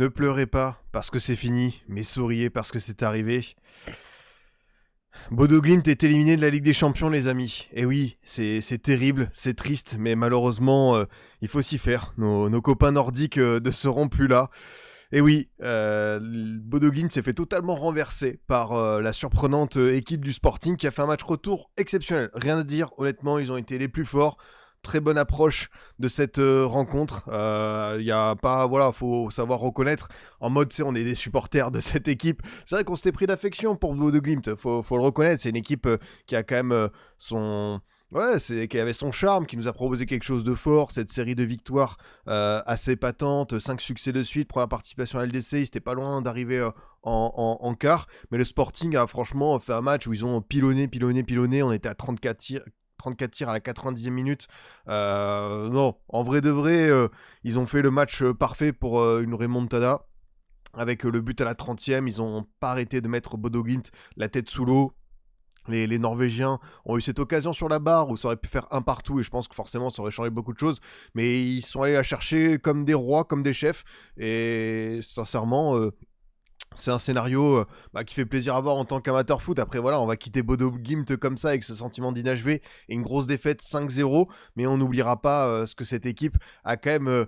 Ne pleurez pas parce que c'est fini, mais souriez parce que c'est arrivé. Bodo Glimt est éliminé de la Ligue des Champions, les amis. Et oui, c'est terrible, c'est triste, mais malheureusement, il faut s'y faire. Nos copains nordiques ne seront plus là. Et oui, Bodo Glimt s'est fait totalement renverser par la surprenante équipe du Sporting qui a fait un match retour exceptionnel. Rien à dire, honnêtement, ils ont été les plus forts. Très bonne approche de cette rencontre. Il y a pas, voilà, faut savoir reconnaître. En mode, tu sais, on est des supporters de cette équipe. C'est vrai qu'on s'était pris d'affection pour Bodo Glimt. Faut le reconnaître. C'est une équipe qui a quand même son, ouais, qui avait son charme, qui nous a proposé quelque chose de fort. Cette série de victoires assez patente, 5 succès de suite, première participation à LDC. Ils étaient pas loin d'arriver en quart. Mais le Sporting a franchement fait un match où ils ont pilonné. On était à 34 tirs à la 90e minute. Non, en vrai de vrai, ils ont fait le match parfait pour une remontada. Avec le but à la 30e, ils n'ont pas arrêté de mettre Bodo Glimt la tête sous l'eau. Les Norvégiens ont eu cette occasion sur la barre où ça aurait pu faire un partout et je pense que forcément ça aurait changé beaucoup de choses. Mais ils sont allés la chercher comme des rois, comme des chefs. Et sincèrement, c'est un scénario qui fait plaisir à voir en tant qu'amateur foot. Après, voilà, on va quitter Bodo Glimt comme ça avec ce sentiment d'inachevé et une grosse défaite 5-0. Mais on n'oubliera pas ce que cette équipe a quand même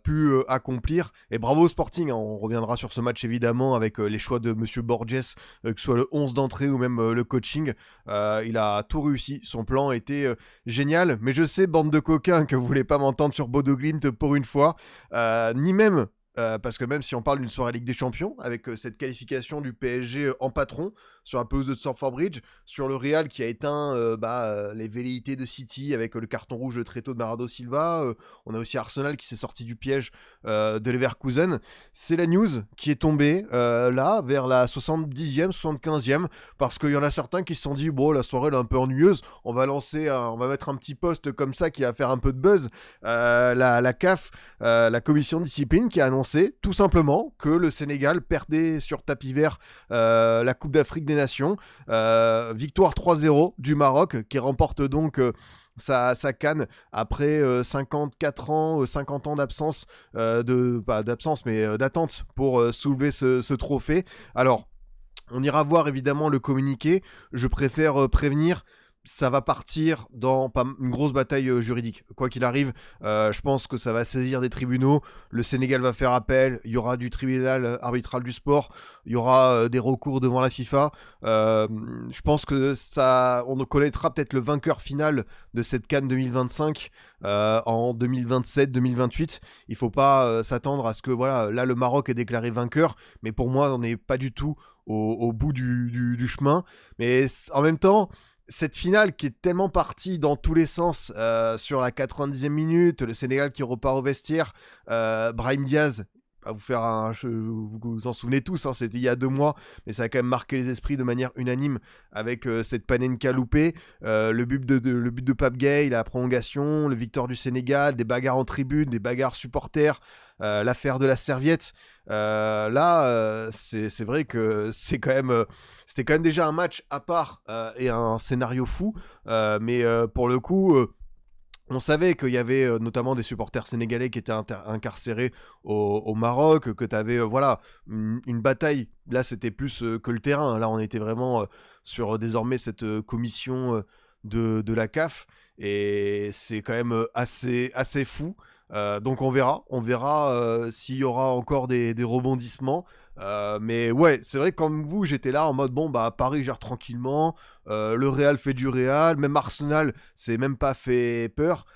pu accomplir. Et bravo au Sporting, hein. On reviendra sur ce match évidemment avec les choix de Monsieur Borges, que ce soit le 11 d'entrée ou même le coaching. Il a tout réussi. Son plan était génial. Mais je sais, bande de coquins, que vous voulez pas m'entendre sur Bodo Glimt pour une fois. Ni même parce que même si on parle d'une soirée Ligue des Champions, avec cette qualification du PSG en patron, sur la pelouse de Stamford Bridge, sur le Real qui a éteint les velléités de City avec le carton rouge très tôt de Bernardo Silva, on a aussi Arsenal qui s'est sorti du piège de Leverkusen. C'est la news qui est tombée là, vers la 70e, 75e, parce qu'il y en a certains qui se sont dit, bon, la soirée elle est un peu ennuyeuse, on va mettre un petit post comme ça qui va faire un peu de buzz. La CAF, la commission de discipline, qui a annoncé tout simplement que le Sénégal perdait sur tapis vert la Coupe d'Afrique des Nations. Victoire 3-0 du Maroc qui remporte donc sa canne après 54 ans, 50 ans d'absence, pas d'absence mais d'attente pour soulever ce trophée. Alors, on ira voir évidemment le communiqué. Je préfère prévenir, ça va partir dans une grosse bataille juridique. Quoi qu'il arrive, je pense que ça va saisir des tribunaux. Le Sénégal va faire appel. Il y aura du tribunal arbitral du sport. Il y aura des recours devant la FIFA. Je pense que on connaîtra peut-être le vainqueur final de cette CAN 2025 en 2027-2028. Il faut pas s'attendre à ce que voilà, là le Maroc est déclaré vainqueur. Mais pour moi, on n'est pas du tout au bout du chemin. Mais en même temps, cette finale qui est tellement partie dans tous les sens sur la 90e minute, le Sénégal qui repart au vestiaire, Brahim Diaz va vous faire vous vous en souvenez tous, hein, c'était il y a 2 mois, mais ça a quand même marqué les esprits de manière unanime avec cette Panenka loupée, le but de Pape Gueye, la prolongation, le victoire du Sénégal, des bagarres en tribune, des bagarres supporters, l'affaire de la serviette. C'est vrai que c'était quand même déjà un match à part et un scénario fou, mais pour le coup, on savait qu'il y avait notamment des supporters sénégalais qui étaient incarcérés au Maroc, que tu avais une bataille. Là, c'était plus que le terrain. Là, on était vraiment sur désormais cette commission de la CAF. Et c'est quand même assez fou. Donc on verra s'il y aura encore des rebondissements. Mais ouais, c'est vrai que comme vous, j'étais là en mode bon bah Paris gère tranquillement, le Real fait du Real, même Arsenal c'est même pas fait peur.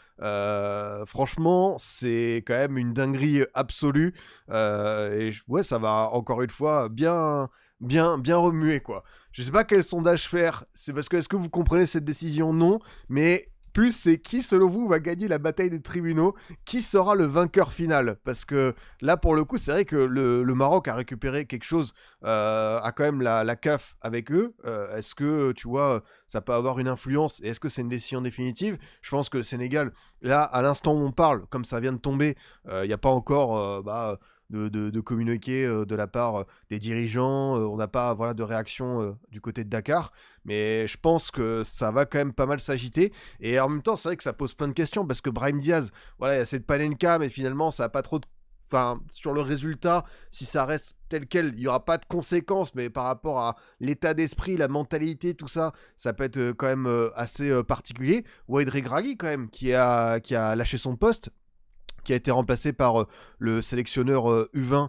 Franchement, c'est quand même une dinguerie absolue. Ouais, ça va encore une fois bien remuer quoi. Je sais pas quel sondage faire. C'est parce que est-ce que vous comprenez cette décision? Non, mais plus c'est qui, selon vous, va gagner la bataille des tribunaux? Qui sera le vainqueur final? Parce que là, pour le coup, c'est vrai que le Maroc a récupéré quelque chose, a quand même la CAF avec eux. Est-ce que, tu vois, ça peut avoir une influence? Et est-ce que c'est une décision définitive? Je pense que le Sénégal, là, à l'instant où on parle, comme ça vient de tomber, il n'y a pas encore de communiqué de la part des dirigeants. On n'a pas de réaction du côté de Dakar. Mais je pense que ça va quand même pas mal s'agiter. Et en même temps, c'est vrai que ça pose plein de questions parce que Brahim Diaz, voilà, il y a cette Panenka, mais finalement, ça n'a pas trop enfin, sur le résultat, si ça reste tel quel, il n'y aura pas de conséquences, mais par rapport à l'état d'esprit, la mentalité, tout ça, ça peut être quand même assez particulier. Walid Regragui, quand même, qui a lâché son poste, qui a été remplacé par le sélectionneur U20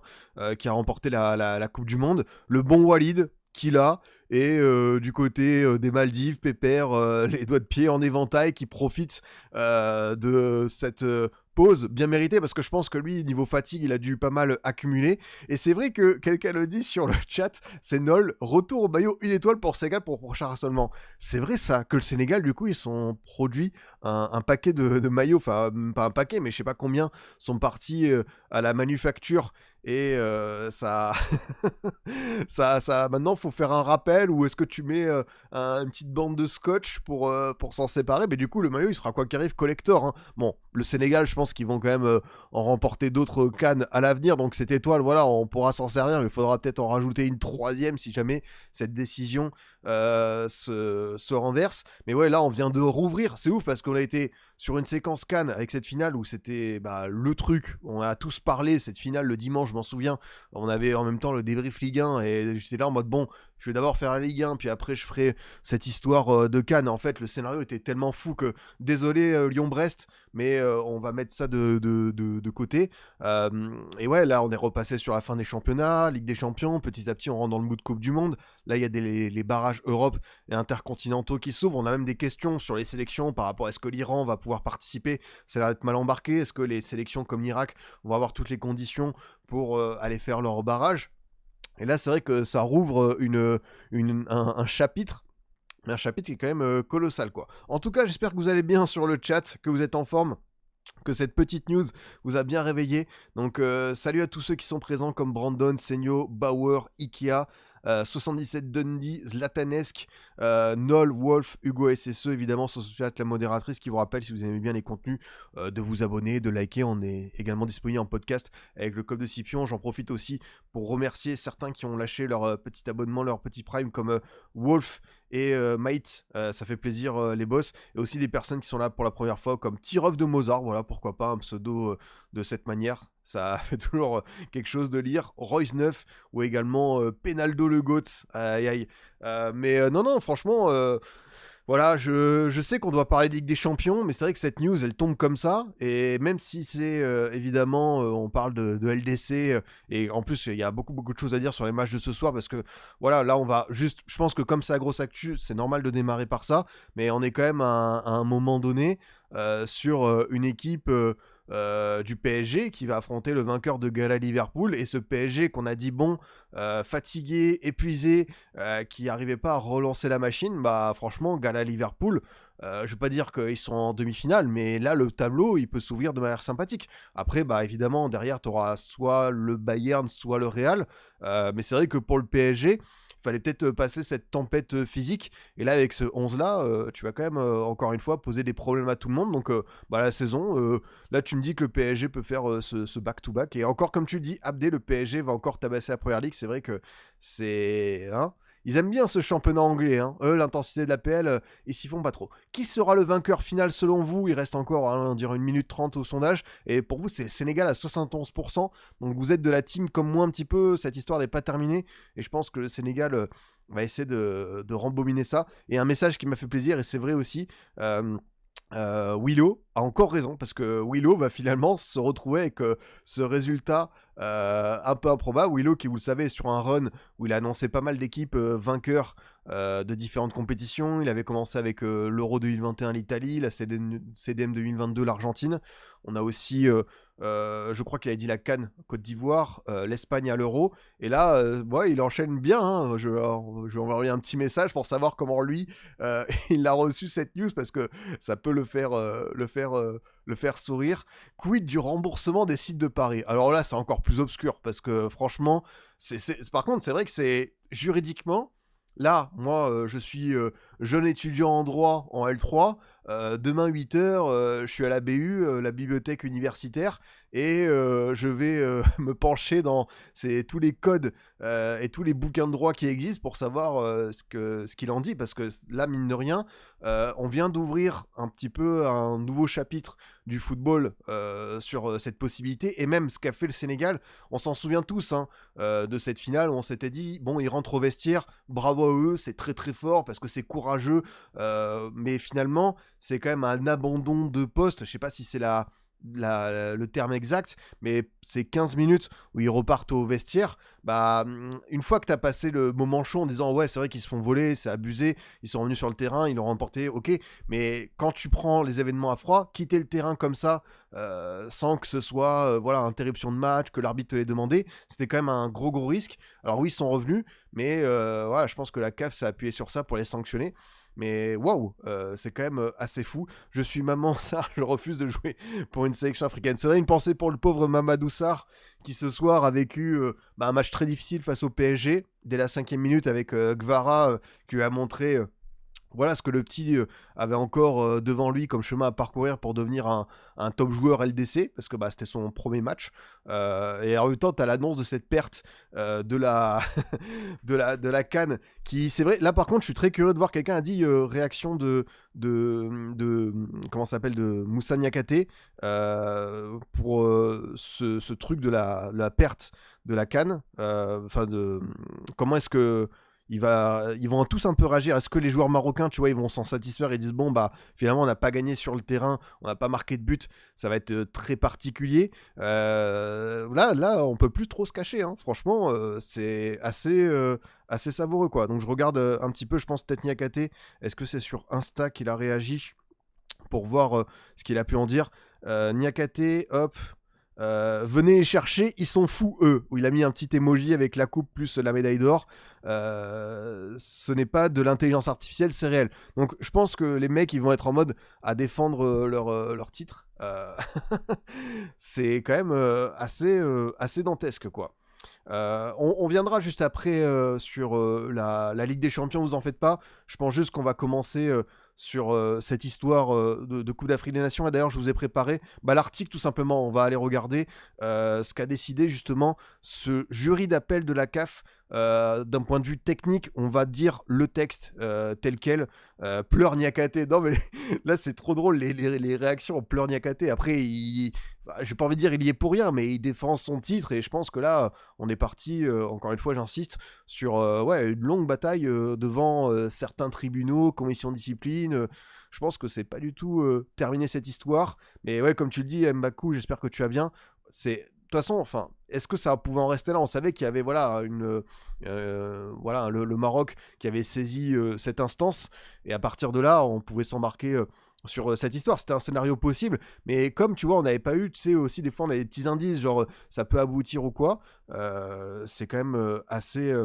qui a remporté la Coupe du Monde. Le bon Walid, qui l'a, et du côté des Maldives, Pépère, les doigts de pied en éventail, qui profite de cette pause bien méritée, parce que je pense que lui, niveau fatigue, il a dû pas mal accumuler. Et c'est vrai que quelqu'un le dit sur le chat, c'est Nol, retour au maillot 1 étoile pour Sénégal pour le prochain rassemblement. C'est vrai ça, que le Sénégal, du coup, ils ont produit un paquet de maillots, enfin pas un paquet, mais je sais pas combien sont partis à la manufacture. Et ça... ça, maintenant, faut faire un rappel, ou est-ce que tu mets une petite bande de scotch pour s'en séparer? Mais du coup, le maillot, il sera quoi qu'il arrive collector. Hein. Bon, le Sénégal, je pense qu'ils vont quand même en remporter d'autres cannes à l'avenir. Donc cette étoile, voilà, on pourra s'en servir. Mais il faudra peut-être en rajouter une troisième si jamais cette décision se renverse. Mais ouais, là, on vient de rouvrir. C'est ouf parce qu'on a été sur une séquence Cannes avec cette finale où c'était le truc. On a tous parlé, cette finale le dimanche, je m'en souviens. On avait en même temps le débrief Ligue 1 et j'étais là en mode bon, je vais d'abord faire la Ligue 1, puis après je ferai cette histoire de Cannes. En fait, le scénario était tellement fou que désolé Lyon-Brest, mais on va mettre ça de côté. Et ouais, là on est repassé sur la fin des championnats, Ligue des Champions, petit à petit on rentre dans le mood Coupe du Monde. Là il y a les barrages Europe et intercontinentaux qui s'ouvrent. On a même des questions sur les sélections par rapport à est-ce que l'Iran va pouvoir participer. Ça a l'air d'être mal embarqué. Est-ce que les sélections comme l'Irak vont avoir toutes les conditions pour aller faire leur barrage? Et là c'est vrai que ça rouvre un chapitre. Mais un chapitre qui est quand même colossal, quoi. En tout cas, j'espère que vous allez bien sur le chat, que vous êtes en forme, que cette petite news vous a bien réveillé. Donc salut à tous ceux qui sont présents comme Brandon, Senyo, Bauer, Ikea, 77 Dundee, Zlatanesque, Nol, Wolf, Hugo SSE, évidemment sur ce chat, la modératrice qui vous rappelle, si vous aimez bien les contenus, de vous abonner, de liker. On est également disponible en podcast avec le code de Scipion. J'en profite aussi pour remercier certains qui ont lâché leur petit abonnement, leur petit prime, comme Wolf et Mate, ça fait plaisir les boss, et aussi des personnes qui sont là pour la première fois comme Tirov de Mozart, voilà, pourquoi pas un pseudo de cette manière, ça fait toujours quelque chose de lire. Royce 9 ou également Penaldo le Goat, aïe aïe, mais non franchement voilà, je sais qu'on doit parler de Ligue des Champions, mais c'est vrai que cette news, elle tombe comme ça, et même si c'est évidemment, on parle de LDC, et en plus, il y a beaucoup de choses à dire sur les matchs de ce soir, parce que, voilà, là, on va juste, je pense que comme c'est la grosse actu, c'est normal de démarrer par ça, mais on est quand même à un moment donné sur une équipe du PSG qui va affronter le vainqueur de Gala Liverpool, et ce PSG qu'on a dit bon, fatigué, épuisé, qui n'arrivait pas à relancer la machine, bah franchement Gala Liverpool, je vais pas dire qu'ils sont en demi-finale, mais là le tableau il peut s'ouvrir de manière sympathique. Après bah évidemment derrière tu auras soit le Bayern soit le Real, mais c'est vrai que pour le PSG fallait peut-être passer cette tempête physique, et là avec ce 11 là tu vas quand même encore une fois poser des problèmes à tout le monde. Donc la saison, là tu me dis que le PSG peut faire ce back-to-back, et encore comme tu le dis Abdé, le PSG va encore tabasser la première ligue. C'est vrai que c'est... ils aiment bien ce championnat anglais, hein. Eux, l'intensité de la PL, ils s'y font pas trop. Qui sera le vainqueur final selon vous? Il reste encore, on dirait 1 minute 30 au sondage. Et pour vous, c'est Sénégal à 71%. Donc vous êtes de la team comme moi un petit peu. Cette histoire n'est pas terminée. Et je pense que le Sénégal va essayer de rembobiner ça. Et un message qui m'a fait plaisir, et c'est vrai aussi... Willow a encore raison, parce que Willow va finalement se retrouver avec ce résultat un peu improbable. Willow qui, vous le savez, est sur un run où il a annoncé pas mal d'équipes vainqueurs de différentes compétitions. Il avait commencé avec l'Euro 2021 l'Italie, la CDM 2022 l'Argentine. On a aussi, je crois qu'il a dit la CAN Côte d'Ivoire, l'Espagne à l'Euro. Et là, il enchaîne bien. Hein. Je vais envoyer un petit message pour savoir comment lui, il a reçu cette news, parce que ça peut le faire sourire. Quid du remboursement des sites de paris? Alors là, c'est encore plus obscur, parce que franchement, par contre, c'est vrai que c'est juridiquement... Là, moi, je suis jeune étudiant en droit en L3. Demain, 8h, je suis à la BU, la bibliothèque universitaire, et je vais me pencher dans tous les codes et tous les bouquins de droit qui existent pour savoir ce qu'il en dit, parce que là, mine de rien, on vient d'ouvrir un petit peu un nouveau chapitre du football sur cette possibilité, et même ce qu'a fait le Sénégal, on s'en souvient tous hein, de cette finale où on s'était dit, bon, ils rentrent au vestiaire, bravo à eux, c'est très très fort parce que c'est courageux, mais finalement, c'est quand même un abandon de poste, je sais pas si c'est le terme exact, mais c'est 15 minutes où ils repartent au vestiaire. Bah, une fois que tu as passé le moment chaud en disant ouais, c'est vrai qu'ils se font voler, c'est abusé, ils sont revenus sur le terrain, ils l'ont remporté, ok, mais quand tu prends les événements à froid, quitter le terrain comme ça, sans que ce soit voilà, interruption de match, que l'arbitre te l'ait demandé, c'était quand même un gros risque. Alors oui, ils sont revenus, mais voilà, je pense que la CAF s'est appuyée sur ça pour les sanctionner. Mais waouh, c'est quand même assez fou. Je suis maman Sarr, je refuse de jouer pour une sélection africaine. C'est vrai, une pensée pour le pauvre Mamadou Sarr qui ce soir a vécu un match très difficile face au PSG dès la 5e minute avec Gvara qui lui a montré voilà ce que le petit avait encore devant lui comme chemin à parcourir pour devenir un top joueur LDC, parce que bah, c'était son premier match. Et en même temps, tu as l'annonce de cette perte de la de la CAN, qui, c'est vrai, là par contre, je suis très curieux de voir, quelqu'un a dit réaction de comment ça s'appelle, de Moussa Niakhaté pour ce truc de la perte de la CAN. Enfin, comment est-ce que ils vont tous un peu réagir. Est-ce que les joueurs marocains, tu vois, ils vont s'en satisfaire et disent bon bah finalement on n'a pas gagné sur le terrain, on n'a pas marqué de but, ça va être très particulier. Là, on peut plus trop se cacher. Hein. Franchement, c'est assez savoureux quoi. Donc je regarde un petit peu, je pense peut-être Niakhaté. Est-ce que c'est sur Insta qu'il a réagi pour voir ce qu'il a pu en dire. Niakhaté, hop. Venez les chercher, ils sont fous eux. Où il a mis un petit emoji avec la coupe plus la médaille d'or. Ce n'est pas de l'intelligence artificielle, c'est réel. Donc je pense que les mecs ils vont être en mode à défendre leur titre. C'est quand même assez dantesque quoi. On viendra juste après sur la Ligue des Champions, vous en faites pas. Je pense juste qu'on va commencer sur cette histoire de Coupe d'Afrique des Nations. Et d'ailleurs, je vous ai préparé l'article tout simplement. On va aller regarder ce qu'a décidé justement ce jury d'appel de la CAF. D'un point de vue technique, on va dire le texte tel quel. Pleure Niakhaté. Non mais là c'est trop drôle les réactions. Pleure Niakhaté. Après, j'ai pas envie de dire il y est pour rien, mais il défend son titre et je pense que là on est parti, encore une fois j'insiste, sur une longue bataille devant certains tribunaux, commissions de discipline. Je pense que c'est pas du tout terminé cette histoire. Mais ouais, comme tu le dis, Mbakou, j'espère que tu vas bien. C'est de toute façon, enfin, est-ce que ça pouvait en rester là? On savait qu'il y avait le Maroc qui avait saisi cette instance, et à partir de là, on pouvait s'embarquer sur cette histoire. C'était un scénario possible, mais comme tu vois, on n'avait pas eu, tu sais, aussi des fois on a des petits indices, genre ça peut aboutir ou quoi. C'est quand même assez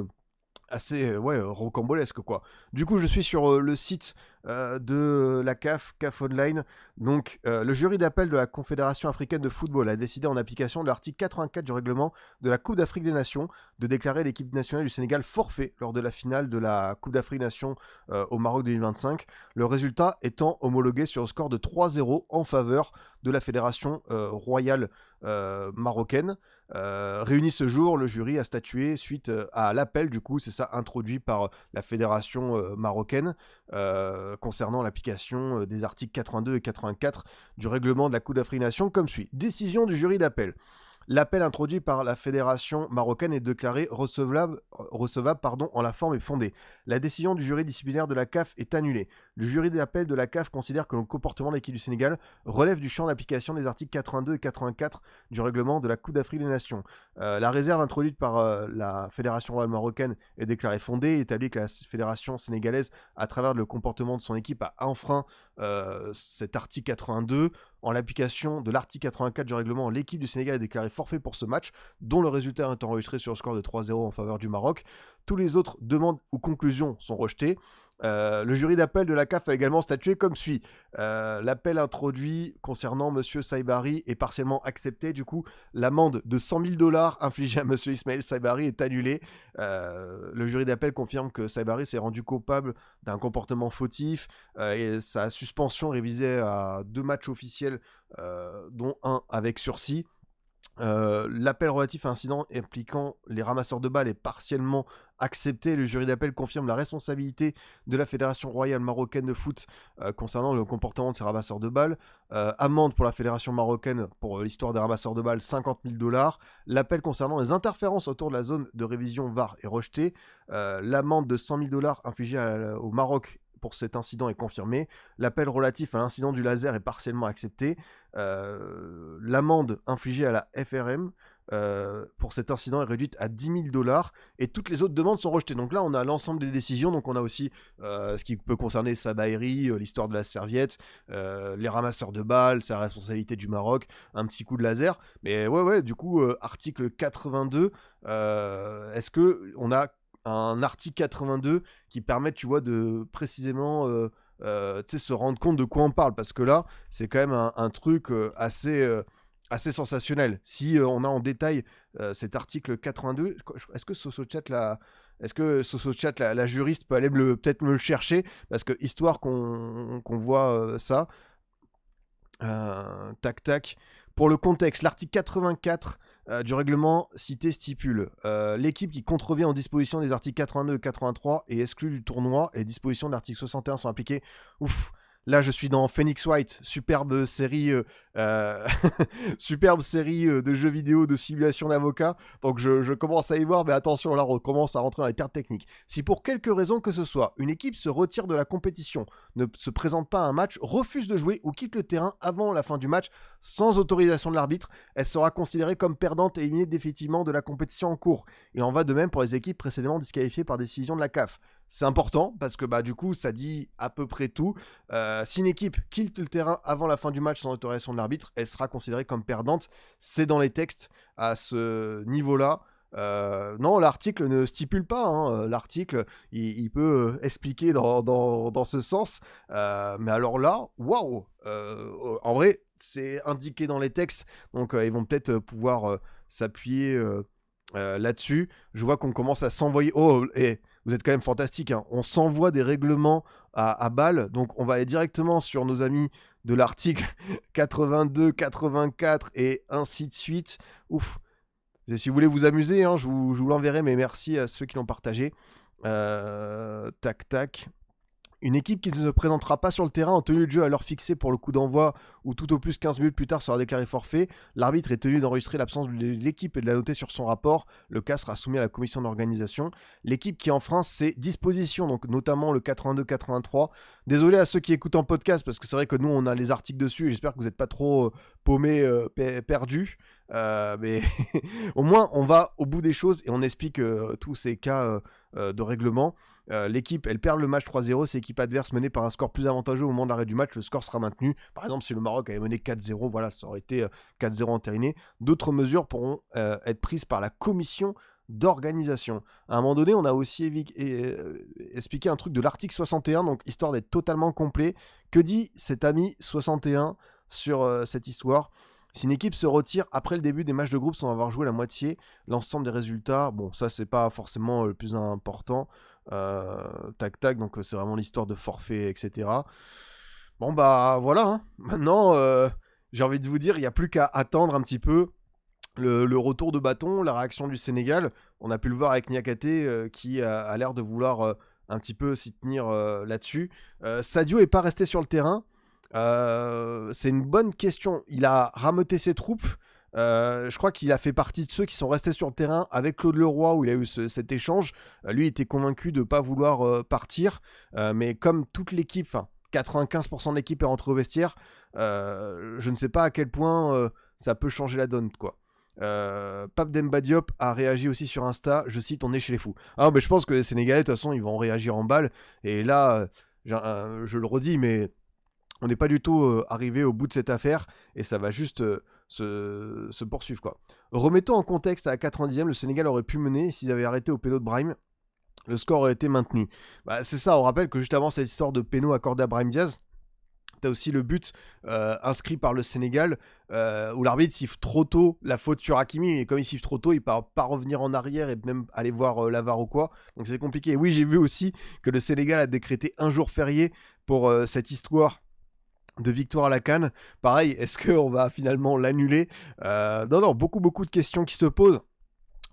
rocambolesque quoi. Du coup, je suis sur le site de la CAF Online. Donc, le jury d'appel de la Confédération africaine de football a décidé, en application de l'article 84 du règlement de la Coupe d'Afrique des Nations, de déclarer l'équipe nationale du Sénégal forfait lors de la finale de la Coupe d'Afrique des Nations au Maroc 2025. Le résultat étant homologué sur le score de 3-0 en faveur de la Fédération royale marocaine. Réuni ce jour, le jury a statué suite à l'appel, du coup, c'est ça, introduit par la Fédération marocaine concernant l'application des articles 82 et 84 du règlement de la Coupe d'Afrique des Nations, comme suit. Décision du jury d'appel. L'appel introduit par la fédération marocaine est déclaré recevable en la forme est fondée. La décision du jury disciplinaire de la CAF est annulée. Le jury d'appel de la CAF considère que le comportement de l'équipe du Sénégal relève du champ d'application des articles 82 et 84 du règlement de la Coupe d'Afrique des Nations. La réserve introduite par la fédération royale marocaine est déclarée fondée et établit que la fédération sénégalaise, à travers le comportement de son équipe, a enfreint cet article 82. En l'application de l'article 84 du règlement, l'équipe du Sénégal est déclarée forfait pour ce match, dont le résultat est enregistré sur le score de 3-0 en faveur du Maroc. Tous les autres demandes ou conclusions sont rejetées. Le jury d'appel de la CAF a également statué comme suit. L'appel introduit concernant M. Saibari est partiellement accepté. Du coup, l'amende de $100 000 infligée à M. Ismaël Saibari est annulée. Le jury d'appel confirme que Saibari s'est rendu coupable d'un comportement fautif et sa suspension révisée à 2 matchs officiels, dont un avec sursis. L'appel relatif à incident impliquant les ramasseurs de balles est partiellement accepté. Le jury d'appel confirme la responsabilité de la Fédération royale marocaine de foot concernant le comportement de ces ramasseurs de balles. Amende pour la Fédération marocaine pour l'histoire des ramasseurs de balles, 50 000 $. L'appel concernant les interférences autour de la zone de révision VAR est rejeté. L'amende de 100 000 $ infligée au Maroc pour cet incident est confirmé. L'appel relatif à l'incident du laser est partiellement accepté. L'amende infligée à la FRM pour cet incident est réduite à 10 000 $ et toutes les autres demandes sont rejetées. Donc là, on a l'ensemble des décisions. Donc on a aussi ce qui peut concerner Sabaïri, l'histoire de la serviette, les ramasseurs de balles, c'est la responsabilité du Maroc, un petit coup de laser. Mais ouais, du coup, article 82, est-ce que on a un article 82 qui permet, tu vois, de précisément se rendre compte de quoi on parle, parce que là c'est quand même un truc assez sensationnel. Si on a en détail cet article 82, est-ce que SosoChat, la juriste, peut aller peut-être me le chercher, parce que histoire qu'on voit ça. Tac. Pour le contexte, l'article 84 du règlement cité stipule l'équipe qui contrevient aux dispositions des articles 82 et 83 est exclue du tournoi, et dispositions de l'article 61 sont appliquées. Ouf, là je suis dans Phoenix Wright, superbe série superbe série de jeux vidéo de simulation d'avocat. Donc je commence à y voir, mais attention, là on commence à rentrer dans les termes techniques. Si pour quelque raison que ce soit, une équipe se retire de la compétition, ne se présente pas à un match, refuse de jouer ou quitte le terrain avant la fin du match sans autorisation de l'arbitre, elle sera considérée comme perdante et éliminée définitivement de la compétition en cours. Il en va de même pour les équipes précédemment disqualifiées par décision de la CAF. C'est important parce que du coup ça dit à peu près tout. Si une équipe quitte le terrain avant la fin du match sans autorisation de l'arbitre, elle sera considérée comme perdante. C'est dans les textes à ce niveau-là. Non, l'article ne stipule pas. L'article, il peut expliquer dans ce sens. Mais alors là, waouh, en vrai, c'est indiqué dans les textes. Donc, ils vont peut-être pouvoir s'appuyer là-dessus. Je vois qu'on commence à s'envoyer... Oh, et vous êtes quand même fantastique. On s'envoie des règlements à balles. Donc, on va aller directement sur nos amis de l'article 82, 84 et ainsi de suite. Ouf. Et si vous voulez vous amuser, je vous l'enverrai, mais merci à ceux qui l'ont partagé. Tac. Une équipe qui ne se présentera pas sur le terrain en tenue de jeu à l'heure fixée pour le coup d'envoi ou tout au plus 15 minutes plus tard sera déclaré forfait. L'arbitre est tenu d'enregistrer l'absence de l'équipe et de la noter sur son rapport. Le cas sera soumis à la commission d'organisation. L'équipe qui enfreint ses dispositions, donc notamment le 82-83. Désolé à ceux qui écoutent en podcast, parce que c'est vrai que nous on a les articles dessus et j'espère que vous n'êtes pas trop paumés, perdus. Mais au moins on va au bout des choses et on explique tous ces cas de règlement. L'équipe, elle perd le match 3-0, c'est l'équipe adverse menée par un score plus avantageux au moment de l'arrêt du match, le score sera maintenu. Par exemple, si le Maroc avait mené 4-0, voilà, ça aurait été 4-0 entériné. D'autres mesures pourront être prises par la commission d'organisation. À un moment donné, on a aussi expliqué un truc de l'article 61, donc histoire d'être totalement complet. Que dit cet ami 61 sur cette histoire ? Si une équipe se retire après le début des matchs de groupe sans avoir joué la moitié, l'ensemble des résultats, bon, ça c'est pas forcément le plus important. Tac, donc c'est vraiment l'histoire de forfait, etc. Bon voilà, Maintenant, j'ai envie de vous dire, il n'y a plus qu'à attendre un petit peu le retour de bâton, la réaction du Sénégal. On a pu le voir avec Niakhaté qui a l'air de vouloir un petit peu s'y tenir là-dessus. Sadio n'est pas resté sur le terrain. C'est une bonne question. Il a rameuté ses troupes. Je crois qu'il a fait partie de ceux qui sont restés sur le terrain avec Claude Leroy où il a eu cet échange. Lui était convaincu de ne pas vouloir partir. Mais comme toute l'équipe, 95% de l'équipe est rentrée au vestiaire, je ne sais pas à quel point ça peut changer la donne, quoi. Pape Demba Diop a réagi aussi sur Insta. Je cite, on est chez les fous. Mais je pense que les Sénégalais, de toute façon, ils vont réagir en balle. Et là, je le redis, mais on n'est pas du tout arrivé au bout de cette affaire et ça va juste se poursuivre, quoi. Remettons en contexte, à la 90e, le Sénégal aurait pu mener s'ils avaient arrêté au péno de Brahim. Le score aurait été maintenu. C'est ça, on rappelle que juste avant cette histoire de péno accordé à Brahim Diaz, t'as aussi le but inscrit par le Sénégal où l'arbitre siffle trop tôt la faute sur Hakimi, et comme il siffle trop tôt, il ne peut pas revenir en arrière et même aller voir la VAR ou quoi, donc c'est compliqué. Et oui, j'ai vu aussi que le Sénégal a décrété un jour férié pour cette histoire de victoire à la CAN. Pareil, est-ce qu'on va finalement l'annuler? Non, beaucoup de questions qui se posent.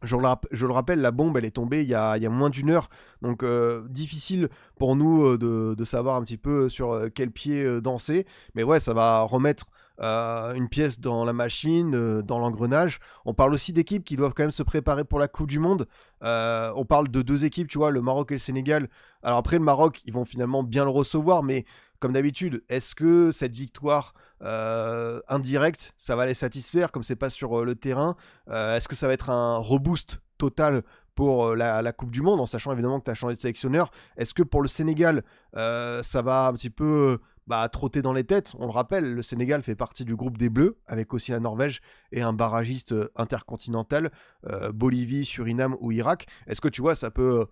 Je le rappelle, la bombe, elle est tombée il y a moins d'une heure. Donc, difficile pour nous de savoir un petit peu sur quel pied danser. Mais ouais, ça va remettre une pièce dans la machine, dans l'engrenage. On parle aussi d'équipes qui doivent quand même se préparer pour la Coupe du Monde. On parle de deux équipes, tu vois, le Maroc et le Sénégal. Alors après, le Maroc, ils vont finalement bien le recevoir. Mais comme d'habitude, est-ce que cette victoire indirecte, ça va les satisfaire comme c'est pas sur le terrain? Est-ce que ça va être un reboost total pour la Coupe du Monde, en sachant évidemment que tu as changé de sélectionneur? Est-ce que pour le Sénégal, ça va un petit peu trotter dans les têtes? On le rappelle, le Sénégal fait partie du groupe des Bleus, avec aussi la Norvège et un barragiste intercontinental, Bolivie, Suriname ou Irak. Est-ce que tu vois, ça peut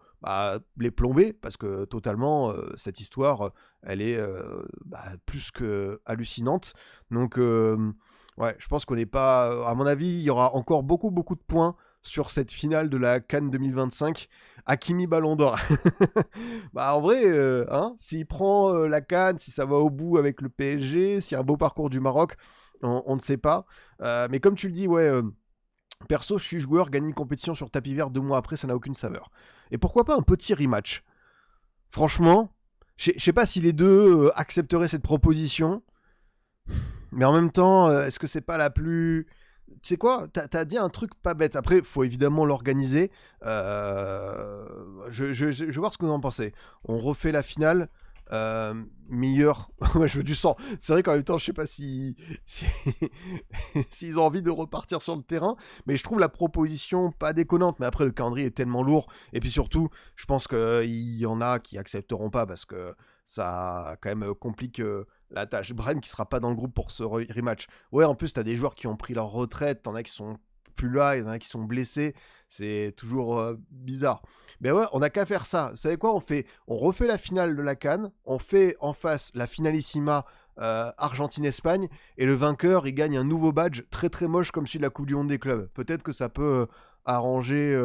les plomber? Parce que totalement, cette histoire, elle est plus que hallucinante. Donc, ouais, je pense qu'on n'est pas... À mon avis, il y aura encore beaucoup de points sur cette finale de la CAN 2025. Hakimi Ballon d'Or. En vrai, s'il prend la CAN, si ça va au bout avec le PSG, s'il y a un beau parcours du Maroc, on ne sait pas. Mais comme tu le dis, ouais... perso, je suis joueur, gagner une compétition sur tapis vert 2 mois après, ça n'a aucune saveur. Et pourquoi pas un petit rematch? Franchement, je sais pas si les deux accepteraient cette proposition, mais en même temps, est-ce que c'est pas la plus... Tu sais quoi, t'as dit un truc pas bête. Après, faut évidemment l'organiser. Je vais voir ce que vous en pensez. On refait la finale. Meilleur. Ouais, je veux du sang. C'est vrai qu'en même temps, je sais pas s'ils ont envie de repartir sur le terrain, mais je trouve la proposition pas déconnante. Mais après, le calendrier est tellement lourd, et puis surtout, je pense qu'il y en a qui accepteront pas parce que ça quand même complique la tâche. Brahim qui sera pas dans le groupe pour ce rematch. Ouais, en plus, t'as des joueurs qui ont pris leur retraite, t'en as qui sont plus là, il y en a qui sont blessés. C'est toujours bizarre. Mais ouais, on n'a qu'à faire ça. Vous savez quoi, on refait la finale de la CAN, on fait en face la finalissima Argentine-Espagne, et le vainqueur, il gagne un nouveau badge très très moche comme celui de la Coupe du Monde des clubs. Peut-être que ça peut arranger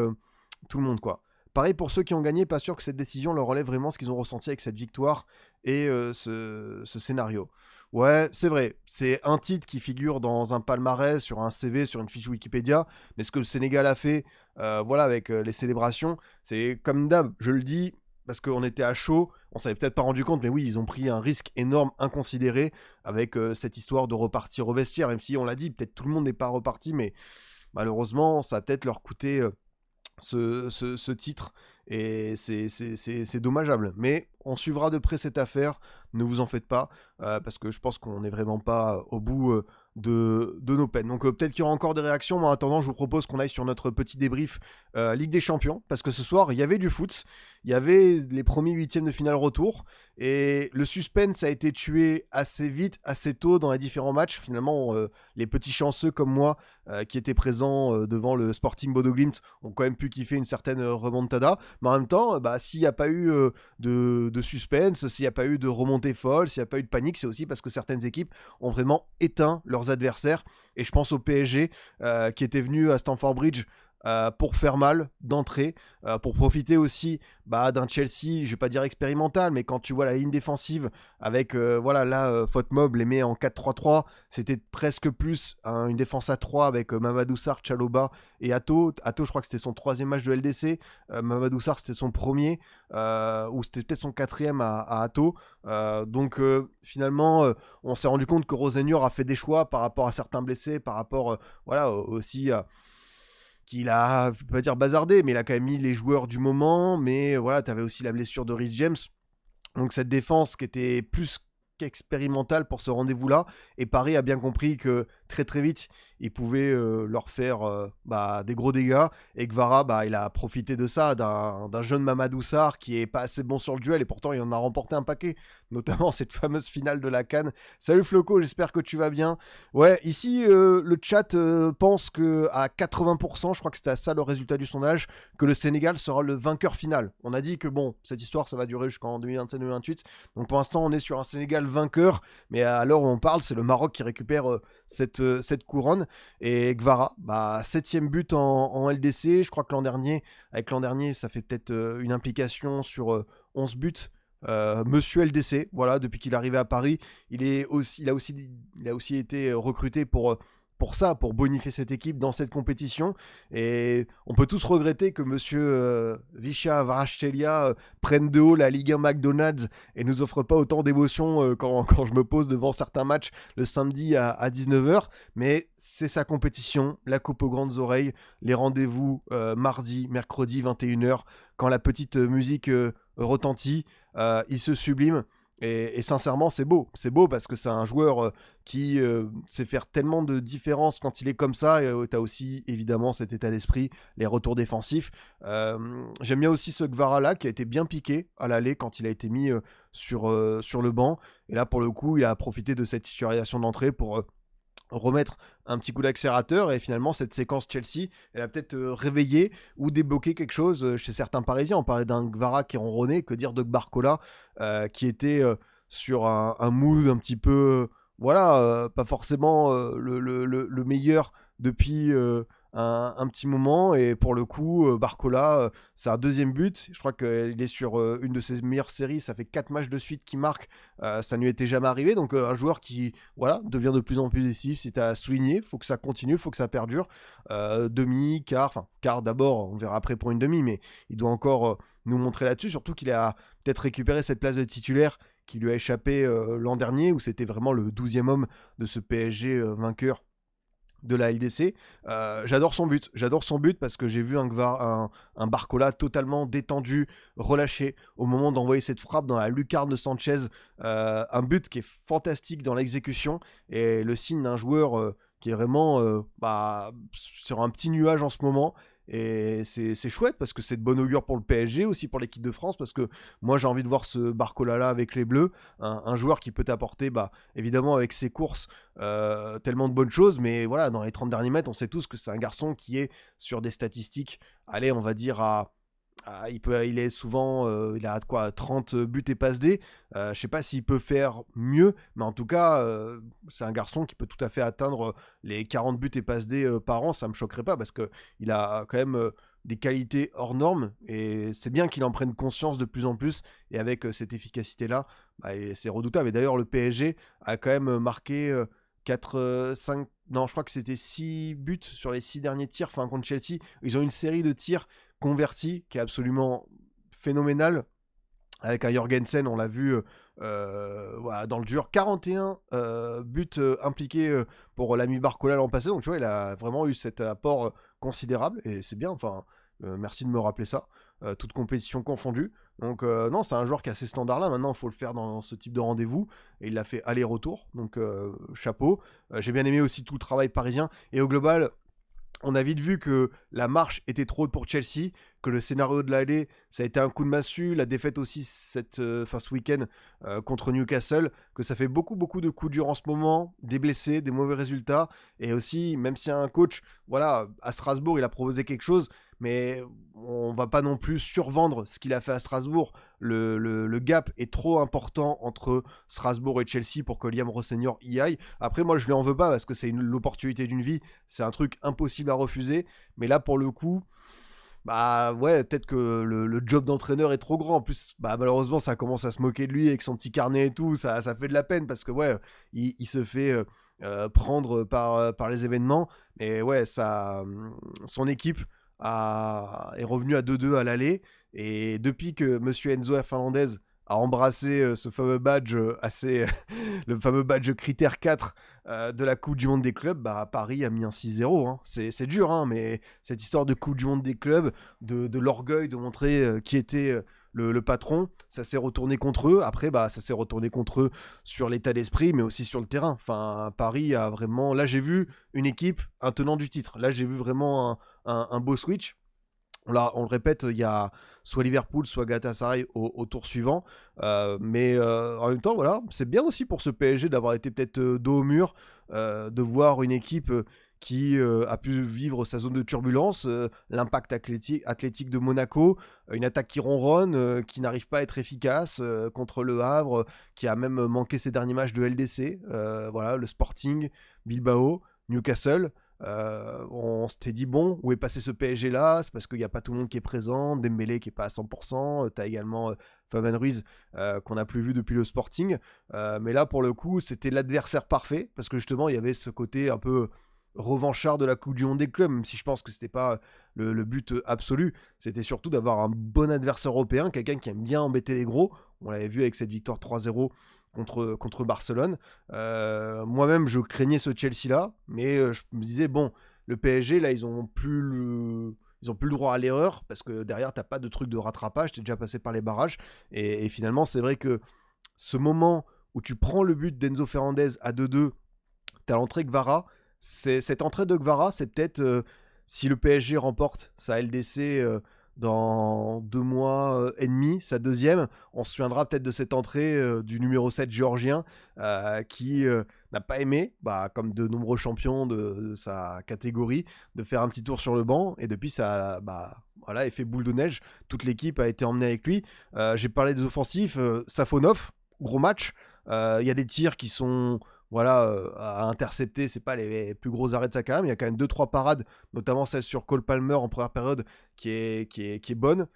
tout le monde, quoi. Pareil pour ceux qui ont gagné, pas sûr que cette décision leur relève vraiment ce qu'ils ont ressenti avec cette victoire et ce scénario. Ouais, c'est vrai, c'est un titre qui figure dans un palmarès, sur un CV, sur une fiche Wikipédia, mais ce que le Sénégal a fait, voilà, avec les célébrations, c'est comme d'hab, je le dis, parce qu'on était à chaud, on s'avait peut-être pas rendu compte, mais oui, ils ont pris un risque énorme, inconsidéré, avec cette histoire de repartir au vestiaire, même si on l'a dit, peut-être tout le monde n'est pas reparti, mais malheureusement, ça a peut-être leur coûté... ce titre, et c'est dommageable, mais on suivra de près cette affaire, ne vous en faites pas, parce que je pense qu'on n'est vraiment pas au bout de nos peines. Donc peut-être qu'il y aura encore des réactions, mais en attendant je vous propose qu'on aille sur notre petit débrief Ligue des Champions, parce que ce soir il y avait du foot, il y avait les premiers huitièmes de finale retour, et le suspense a été tué assez vite, assez tôt dans les différents matchs. Finalement les petits chanceux comme moi qui étaient présents devant le Sporting Bodo Glimt ont quand même pu kiffer une certaine remontada, mais en même temps s'il n'y a pas eu de suspense, s'il n'y a pas eu de remontée folle, s'il n'y a pas eu de panique, c'est aussi parce que certaines équipes ont vraiment éteint leurs adversaires, et je pense au PSG qui était venu à Stamford Bridge pour faire mal d'entrée, pour profiter aussi d'un Chelsea, je vais pas dire expérimental, mais quand tu vois la ligne défensive avec Fotmob les met en 4-3-3, c'était presque plus une défense à 3 avec Mamadou Sarr, Chaloba et Atto. Atto, je crois que c'était son 3e match de LDC, Mamadou Sarr c'était son premier, ou c'était peut-être son 4e à Atto. Donc finalement on s'est rendu compte que Rosenior a fait des choix par rapport à certains blessés, par rapport aussi à qu'il a, je peux pas dire bazardé, mais il a quand même mis les joueurs du moment. Mais voilà, tu avais aussi la blessure de Reece James. Donc cette défense qui était plus qu'expérimentale pour ce rendez-vous-là. Et Paris a bien compris que très très vite, il pouvait leur faire des gros dégâts. Et Gvara, il a profité de ça, d'un jeune Mamadou Sarr qui est pas assez bon sur le duel. Et pourtant, il en a remporté un paquet. Notamment cette fameuse finale de la CAN. Salut Floco, j'espère que tu vas bien. Ouais, ici, le chat pense qu'à 80%, je crois que c'était ça le résultat du sondage, que le Sénégal sera le vainqueur final. On a dit que bon, cette histoire, ça va durer jusqu'en 2027-2028. Donc pour l'instant, on est sur un Sénégal vainqueur. Mais à l'heure où on parle, c'est le Maroc qui récupère cette couronne. Et Gvara, 7e but en LDC. Je crois que avec l'an dernier, ça fait peut-être une implication sur 11 buts. Monsieur LDC, voilà, depuis qu'il est arrivé à Paris, il a aussi été recruté pour ça, pour bonifier cette équipe dans cette compétition. Et on peut tous regretter que monsieur Visha Varashchelia prenne de haut la Ligue 1 McDonald's et nous offre pas autant d'émotions quand je me pose devant certains matchs le samedi à 19h. Mais c'est sa compétition, la coupe aux grandes oreilles, les rendez-vous mardi, mercredi, 21h, quand la petite musique retentit, il se sublime. Et sincèrement, c'est beau parce que c'est un joueur qui sait faire tellement de différences quand il est comme ça. Et tu as aussi évidemment cet état d'esprit, les retours défensifs. J'aime bien aussi ce Gvara là qui a été bien piqué à l'aller quand il a été mis sur le banc. Et là, pour le coup, il a profité de cette titularisation d'entrée pour remettre un petit coup d'accélérateur, et finalement cette séquence Chelsea elle a peut-être réveillé ou débloqué quelque chose chez certains Parisiens. On parlait d'un Gvara qui ronronnait, que dire de Barcola qui était sur un mood un petit peu voilà, pas forcément le meilleur depuis un petit moment. Et pour le coup Barcola c'est un deuxième but, je crois qu'il est sur une de ses meilleures séries, ça fait 4 matchs de suite qu'il marque, ça ne lui était jamais arrivé. Donc un joueur qui voilà, devient de plus en plus décisif, c'est à souligner, faut que ça continue, faut que ça perdure. Demi, quart, enfin quart d'abord, on verra après pour une demi, mais il doit encore nous montrer là-dessus, surtout qu'il a peut-être récupéré cette place de titulaire qui lui a échappé l'an dernier, où c'était vraiment le 12e homme de ce PSG vainqueur de la LDC. J'adore son but parce que j'ai vu un Barcola totalement détendu, relâché au moment d'envoyer cette frappe dans la lucarne de Sanchez. Un but qui est fantastique dans l'exécution et le signe d'un joueur qui est vraiment sur un petit nuage en ce moment. Et c'est chouette parce que c'est de bon augure pour le PSG, aussi pour l'équipe de France, parce que moi j'ai envie de voir ce Barcola-là avec les Bleus, un joueur qui peut apporter, évidemment avec ses courses, tellement de bonnes choses, mais voilà, dans les 30 derniers mètres, on sait tous que c'est un garçon qui est sur des statistiques, allez, on va dire il est souvent, il a quoi, 30 buts et passes D. Je sais pas s'il peut faire mieux, mais en tout cas, c'est un garçon qui peut tout à fait atteindre les 40 buts et passes D par an. Ça me choquerait pas parce que il a quand même des qualités hors normes et c'est bien qu'il en prenne conscience de plus en plus. Et avec cette efficacité-là, c'est redoutable. Et d'ailleurs, le PSG a quand même marqué 4, 5, non, je crois que c'était 6 buts sur les 6 derniers tirs, enfin contre Chelsea. Ils ont une série de tirs converti qui est absolument phénoménal avec un Jorgensen, on l'a vu voilà, dans le dur, 41 buts impliqués pour l'ami Barcola l'an passé, donc tu vois il a vraiment eu cet apport considérable et c'est bien, enfin merci de me rappeler ça, toute compétition confondue. Donc non, c'est un joueur qui a ces standards là, maintenant il faut le faire dans ce type de rendez-vous et il l'a fait aller-retour, donc chapeau. J'ai bien aimé aussi tout le travail parisien et au global on a vite vu que la marche était trop haute pour Chelsea, que le scénario de l'aller, ça a été un coup de massue, la défaite aussi ce week-end contre Newcastle, que ça fait beaucoup de coups durs en ce moment, des blessés, des mauvais résultats, et aussi, même si un coach, voilà, à Strasbourg, il a proposé quelque chose, mais on va pas non plus survendre ce qu'il a fait à Strasbourg. Le gap est trop important entre Strasbourg et Chelsea pour que Liam Rosseignor y aille. Après, moi, je lui en veux pas parce que c'est l'opportunité d'une vie. C'est un truc impossible à refuser. Mais là, pour le coup, ouais, peut-être que le job d'entraîneur est trop grand. En plus, malheureusement, ça commence à se moquer de lui avec son petit carnet et tout. Ça fait de la peine parce que, ouais, il se fait prendre par les événements. Mais ouais, son équipe est revenue à 2-2 à l'aller. Et depuis que Monsieur Enzo Fernandez a embrassé ce fameux badge le fameux badge critère 4 de la Coupe du Monde des clubs, Paris a mis un 6-0. Hein. C'est dur, hein, mais cette histoire de Coupe du Monde des clubs, de l'orgueil de montrer qui était le patron, ça s'est retourné contre eux. Après, ça s'est retourné contre eux sur l'état d'esprit, mais aussi sur le terrain. Enfin, Paris a vraiment... Là, j'ai vu une équipe, un tenant du titre. Là, j'ai vu vraiment un beau switch. Là, on le répète, il y a soit Liverpool, soit Galatasaray au tour suivant. Mais en même temps, voilà, c'est bien aussi pour ce PSG d'avoir été peut-être dos au mur, de voir une équipe qui a pu vivre sa zone de turbulence, l'impact athlétique de Monaco, une attaque qui ronronne, qui n'arrive pas à être efficace contre le Havre, qui a même manqué ses derniers matchs de LDC. Voilà, le Sporting, Bilbao, Newcastle. On s'était dit bon, où est passé ce PSG là, c'est parce qu'il n'y a pas tout le monde qui est présent, Dembélé qui est pas à 100%, t'as également Fabien Ruiz, qu'on n'a plus vu depuis le Sporting. Mais là, pour le coup, c'était l'adversaire parfait, parce que justement, il y avait ce côté un peu revanchard de la Coupe du Monde des clubs, même si je pense que c'était pas le but absolu. C'était surtout d'avoir un bon adversaire européen, quelqu'un qui aime bien embêter les gros. On l'avait vu avec cette victoire 3-0 contre Barcelone. Moi-même, je craignais ce Chelsea-là, mais je me disais, bon, le PSG, là, ils ont plus le droit à l'erreur, parce que derrière, t'as pas de truc de rattrapage, t'es déjà passé par les barrages. Et finalement, c'est vrai que ce moment où tu prends le but d'Enzo Fernandez à 2-2, t'as l'entrée Kvara. Cette entrée de Kvara, c'est peut-être, si le PSG remporte sa LDC dans 2 mois et demi, sa deuxième, on se souviendra peut-être de cette entrée du numéro 7 géorgien qui n'a pas aimé, comme de nombreux champions de sa catégorie, de faire un petit tour sur le banc, et depuis ça, voilà, effet boule de neige, toute l'équipe a été emmenée avec lui. J'ai parlé des offensifs, Safonov, gros match, il y a des tirs qui sont à intercepter, c'est pas les plus gros arrêts de sa carrière, mais il y a quand même 2-3 parades, notamment celle sur Cole Palmer en première période, qui est bonne.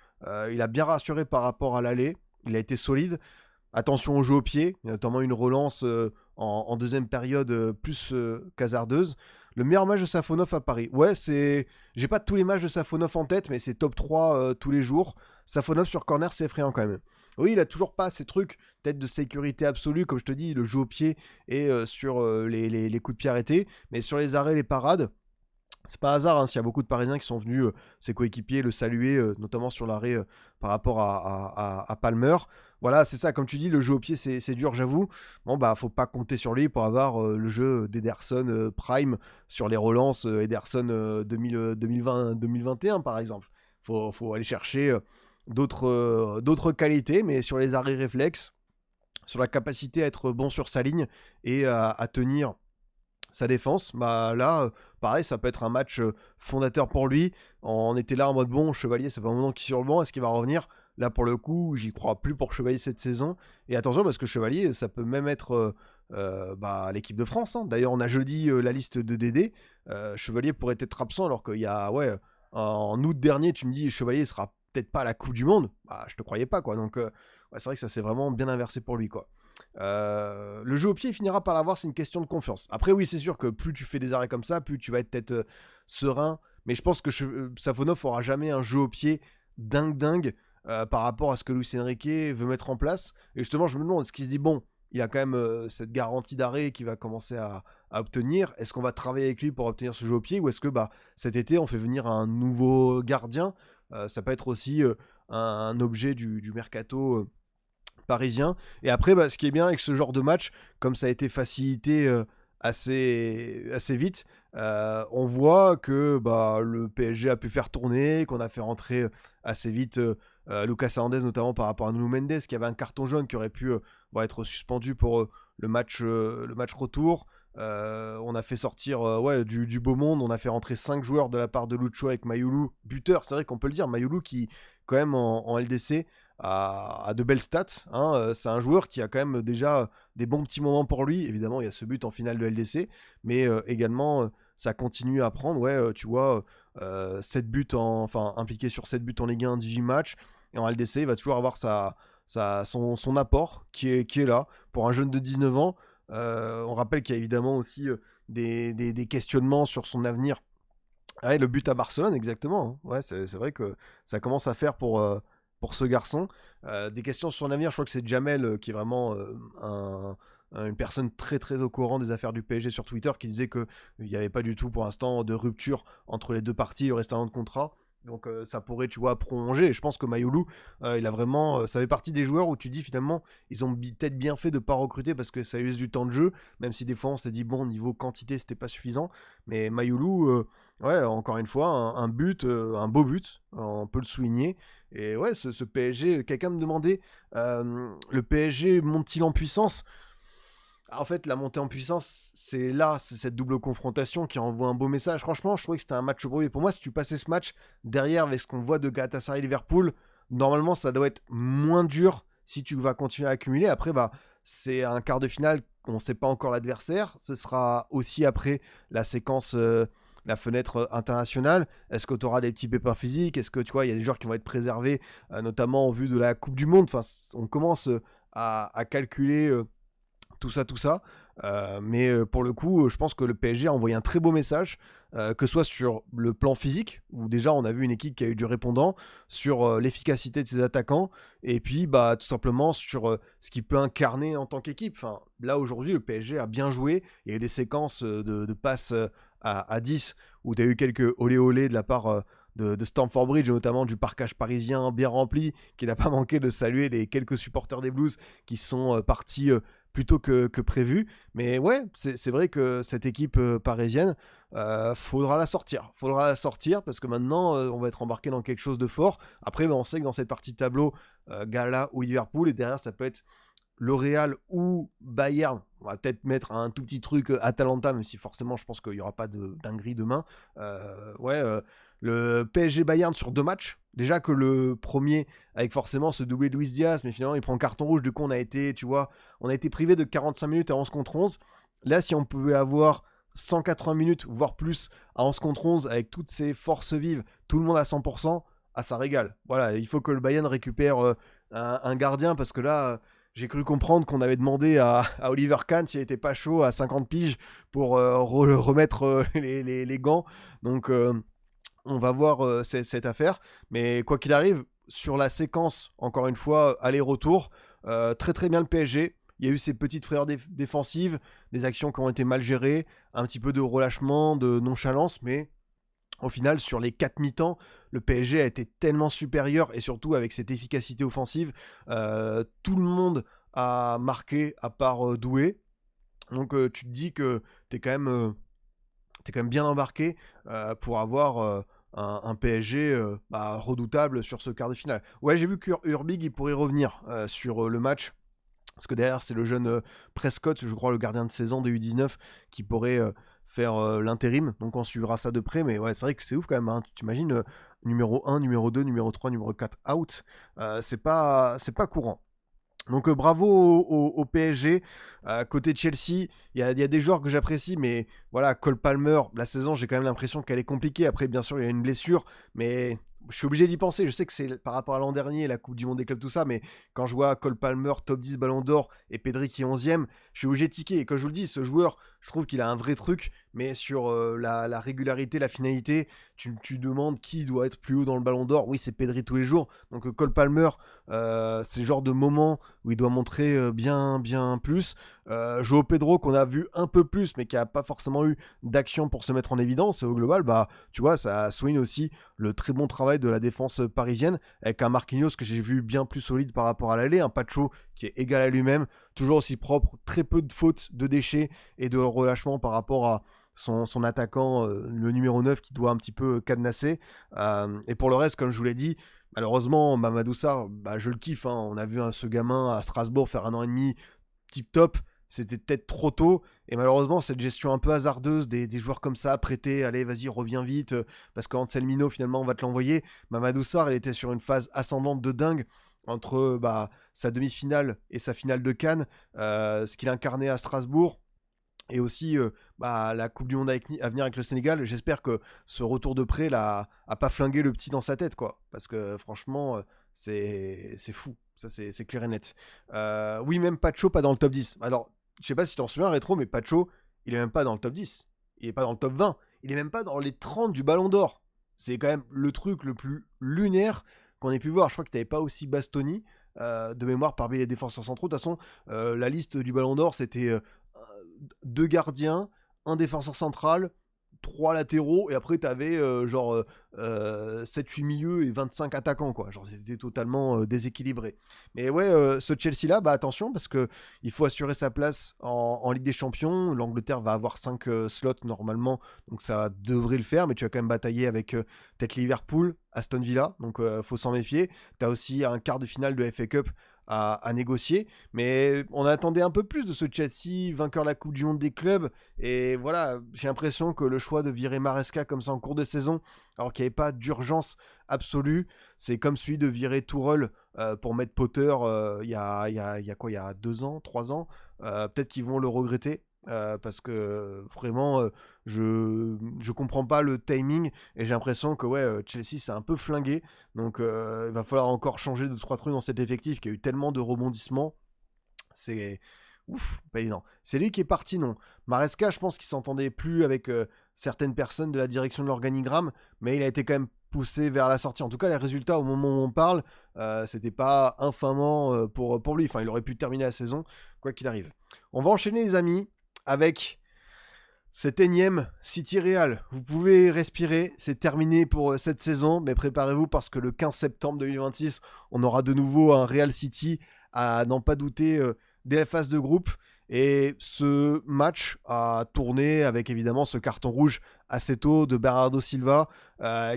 Il a bien rassuré par rapport à l'aller, il a été solide. Attention au jeu au pied, il y a notamment une relance en deuxième période plus casardeuse. Le meilleur match de Safonov à Paris. Ouais, j'ai pas tous les matchs de Safonov en tête, mais c'est top 3 tous les jours. Safonov sur corner, c'est effrayant quand même. Oui, il a toujours pas ces trucs, peut-être de sécurité absolue, comme je te dis, le jeu au pied et sur les coups de pied arrêtés. Mais sur les arrêts, les parades, c'est pas hasard s'il y a beaucoup de Parisiens qui sont venus, ses coéquipiers, le saluer, notamment sur l'arrêt par rapport à Palmer. Voilà, c'est ça, comme tu dis, le jeu au pied, c'est dur, j'avoue. Bon, faut pas compter sur lui pour avoir le jeu d'Ederson Prime sur les relances Ederson 2020-2021, par exemple. Faut aller chercher d'autres qualités, mais sur les arrêts réflexes, sur la capacité à être bon sur sa ligne et à tenir sa défense, là, pareil, ça peut être un match fondateur pour lui. On était là en mode, bon, Chevalier, ça fait un moment qu'il est sur le banc, est-ce qu'il va revenir? Là, pour le coup, j'y crois plus pour Chevalier cette saison. Et attention, parce que Chevalier, ça peut même être l'équipe de France. Hein. D'ailleurs, on a jeudi la liste de Dédé. Chevalier pourrait être absent, alors qu'il y a, en août dernier, tu me dis, Chevalier sera peut-être pas à la Coupe du Monde. Je te croyais pas, quoi. Donc, c'est vrai que ça s'est vraiment bien inversé pour lui, quoi. Le jeu au pied, il finira par l'avoir, c'est une question de confiance. Après, oui, c'est sûr que plus tu fais des arrêts comme ça, plus tu vas être peut-être serein. Mais je pense que Safonov aura jamais un jeu au pied dingue par rapport à ce que Luis Enrique veut mettre en place. Et justement, je me demande, est-ce qu'il se dit, bon, il y a quand même cette garantie d'arrêt qu'il va commencer à obtenir. Est-ce qu'on va travailler avec lui pour obtenir ce jeu au pied, ou est-ce que cet été, on fait venir un nouveau gardien? Ça peut être aussi un objet du mercato parisien. Et après, ce qui est bien avec ce genre de match, comme ça a été facilité assez vite, on voit que le PSG a pu faire tourner, qu'on a fait rentrer assez vite Lucas Hernandez, notamment par rapport à Nuno Mendes, qui avait un carton jaune qui aurait pu être suspendu pour le match retour. On a fait sortir du beau monde, on a fait rentrer 5 joueurs de la part de Lucho avec Mayoulou, buteur, c'est vrai qu'on peut le dire, Mayoulou qui quand même en LDC a de belles stats, hein. C'est un joueur qui a quand même déjà des bons petits moments pour lui. Évidemment, il y a ce but en finale de LDC, mais également ça continue à prendre. Tu vois, 7 buts impliqué sur 7 buts en Ligue 1, 18 matchs, et en LDC, il va toujours avoir son apport qui est là pour un jeune de 19 ans. On rappelle qu'il y a évidemment aussi des questionnements sur son avenir. Le but à Barcelone, exactement. Hein. C'est vrai que ça commence à faire pour ce garçon. Des questions sur l'avenir, je crois que c'est Jamel qui est vraiment une personne très très au courant des affaires du PSG sur Twitter, qui disait qu'il n'y avait pas du tout pour l'instant de rupture entre les deux parties, il restait un an de contrat. Donc ça pourrait, tu vois, prolonger. Et je pense que Mayoulou, il a vraiment, ça fait partie des joueurs où tu dis finalement, ils ont peut-être bien fait de pas recruter parce que ça lui laisse du temps de jeu, même si des fois on s'est dit bon, niveau quantité c'était pas suffisant. Mais Mayoulou, encore une fois, un but, un beau but, on peut le souligner. Et ce PSG, quelqu'un me demandait, le PSG monte-t-il en puissance? En fait, la montée en puissance, c'est cette double confrontation qui envoie un beau message. Franchement, je trouvais que c'était un match beau. Et pour moi, si tu passais ce match derrière avec ce qu'on voit de Galatasaray Liverpool, normalement, ça doit être moins dur si tu vas continuer à accumuler. Après, c'est un quart de finale, on ne sait pas encore l'adversaire. Ce sera aussi après la séquence la fenêtre internationale? Est-ce que tu auras des petits pépins physiques? Est-ce que tu vois, il y a des joueurs qui vont être préservés, notamment en vue de la Coupe du Monde? Enfin, on commence à calculer tout ça. Mais pour le coup, je pense que le PSG a envoyé un très beau message, que ce soit sur le plan physique, où déjà on a vu une équipe qui a eu du répondant, sur l'efficacité de ses attaquants, et puis bah, tout simplement sur ce qu'il peut incarner en tant qu'équipe. Enfin, là aujourd'hui, le PSG a bien joué. Il y a eu des séquences de passes à 10 où tu as eu quelques olé olé de la part de Stamford Bridge, notamment du parcage parisien bien rempli, qui n'a pas manqué de saluer les quelques supporters des Blues qui sont partis plus tôt que prévu. Mais ouais, c'est vrai que cette équipe parisienne, faudra la sortir. Faudra la sortir parce que maintenant, on va être embarqué dans quelque chose de fort. Après, on sait que dans cette partie de tableau, Gala ou Liverpool, et derrière, ça peut être le Real ou Bayern. On va peut-être mettre un tout petit truc Atalanta, même si forcément, je pense qu'il n'y aura pas de dinguerie demain. Le PSG Bayern sur 2 matchs. Déjà que le premier, avec forcément ce doublé de Luis Diaz, mais finalement il prend carton rouge, du coup on a été, tu vois, on a été privé de 45 minutes à 11 contre 11. Là, si on pouvait avoir 180 minutes, voire plus, à 11 contre 11, avec toutes ces forces vives, tout le monde à 100%, ah, ça régale. Voilà, il faut que le Bayern récupère un gardien, parce que là, j'ai cru comprendre qu'on avait demandé à Oliver Kahn s'il était pas chaud à 50 piges pour remettre les gants. Donc, on va voir cette affaire. Mais quoi qu'il arrive, sur la séquence, encore une fois, aller-retour, très très bien le PSG. Il y a eu ces petites frayeurs défensives, des actions qui ont été mal gérées, un petit peu de relâchement, de nonchalance, mais au final, sur les 4 mi-temps, le PSG a été tellement supérieur, et surtout avec cette efficacité offensive, tout le monde a marqué à part Doué. Donc tu te dis que tu es quand même bien embarqué pour avoir un PSG redoutable sur ce quart de finale. Ouais, j'ai vu qu'Urbig il pourrait revenir sur le match. Parce que derrière, c'est le jeune Prescott, je crois, le gardien de saison des U19, qui pourrait faire l'intérim. Donc on suivra ça de près. Mais ouais, c'est vrai que c'est ouf quand même. Hein. Tu imagines numéro 1, numéro 2, numéro 3, numéro 4 out. C'est pas courant. Donc bravo au PSG. Côté Chelsea, il y a des joueurs que j'apprécie, mais voilà, Cole Palmer, la saison, j'ai quand même l'impression qu'elle est compliquée. Après, bien sûr, il y a une blessure, mais je suis obligé d'y penser. Je sais que c'est par rapport à l'an dernier, la Coupe du Monde des clubs, tout ça, mais quand je vois Cole Palmer, top 10 Ballon d'Or, et Pedri qui est 11e, je suis obligé de tiquer. Et comme je vous le dis, ce joueur, je trouve qu'il a un vrai truc, mais sur la régularité, la finalité, tu demandes qui doit être plus haut dans le Ballon d'Or. Oui, c'est Pedri tous les jours. Donc Cole Palmer, c'est le genre de moment où il doit montrer bien plus. Joao Pedro, qu'on a vu un peu plus, mais qui n'a pas forcément eu d'action pour se mettre en évidence. Et au global, bah, tu vois, ça souligne aussi le très bon travail de la défense parisienne, avec un Marquinhos que j'ai vu bien plus solide par rapport à l'aller, un Pacho qui est égal à lui-même, toujours aussi propre, très peu de fautes, de déchets et de relâchement par rapport à son attaquant, le numéro 9, qui doit un petit peu cadenasser. Et pour le reste, comme je vous l'ai dit, malheureusement, Mamadou Sarr, bah, je le kiffe. Hein. On a vu ce gamin à Strasbourg faire 1 an et demi tip top. C'était peut-être trop tôt. Et malheureusement, cette gestion un peu hasardeuse des joueurs comme ça, prêtés, allez, vas-y, reviens vite, parce qu'Anselmino, finalement, on va te l'envoyer. Mamadou Sarr, il était sur une phase ascendante de dingue entre sa demi-finale et sa finale de Cannes, ce qu'il incarnait à Strasbourg. Et aussi la Coupe du Monde à venir avec le Sénégal. J'espère que ce retour de près a pas flingué le petit dans sa tête, quoi. Parce que franchement, c'est fou. Ça, c'est clair et net. Oui, même Pacho pas dans le top 10. Alors, je sais pas si tu t'en souviens, Rétro, mais Pacho, il est même pas dans le top 10. Il est pas dans le top 20. Il est même pas dans les 30 du Ballon d'Or. C'est quand même le truc le plus lunaire qu'on ait pu voir. Je crois que t'avais pas aussi Bastoni de mémoire parmi les défenseurs centraux. De toute façon, la liste du Ballon d'Or, c'était 2 gardiens, un défenseur central, 3 latéraux, et après t'avais 7-8 milieux et 25 attaquants, quoi. Genre c'était totalement déséquilibré. Mais ouais, ce Chelsea là, bah attention, parce que il faut assurer sa place en Ligue des Champions. L'Angleterre va avoir 5 slots normalement, donc ça devrait le faire, mais tu vas quand même batailler avec peut-être Liverpool, Aston Villa, donc faut s'en méfier. T'as aussi un quart de finale de FA Cup à négocier, mais on attendait un peu plus de ce Chelsea, vainqueur de la Coupe du Monde des clubs. Et voilà, j'ai l'impression que le choix de virer Maresca comme ça en cours de saison, alors qu'il n'y avait pas d'urgence absolue, c'est comme celui de virer Tourelle pour mettre Potter il y a 2 ans, 3 ans. Peut-être qu'ils vont le regretter. parce que vraiment, je comprends pas le timing et j'ai l'impression que Chelsea c'est un peu flingué. Donc il va falloir encore changer 2-3 trucs dans cet effectif qui a eu tellement de rebondissements. C'est ouf, pas évident. C'est lui qui est parti, non. Maresca, je pense qu'il s'entendait plus avec certaines personnes de la direction de l'organigramme, mais il a été quand même poussé vers la sortie. En tout cas, les résultats au moment où on parle, c'était pas infamant pour lui. Enfin, il aurait pu terminer la saison, quoi qu'il arrive. On va enchaîner, les amis, avec cet énième City Real. Vous pouvez respirer, c'est terminé pour cette saison, mais préparez-vous parce que le 15 septembre 2026, on aura de nouveau un Real City à n'en pas douter dès la phase de groupe. Et ce match a tourné avec évidemment ce carton rouge assez tôt de Bernardo Silva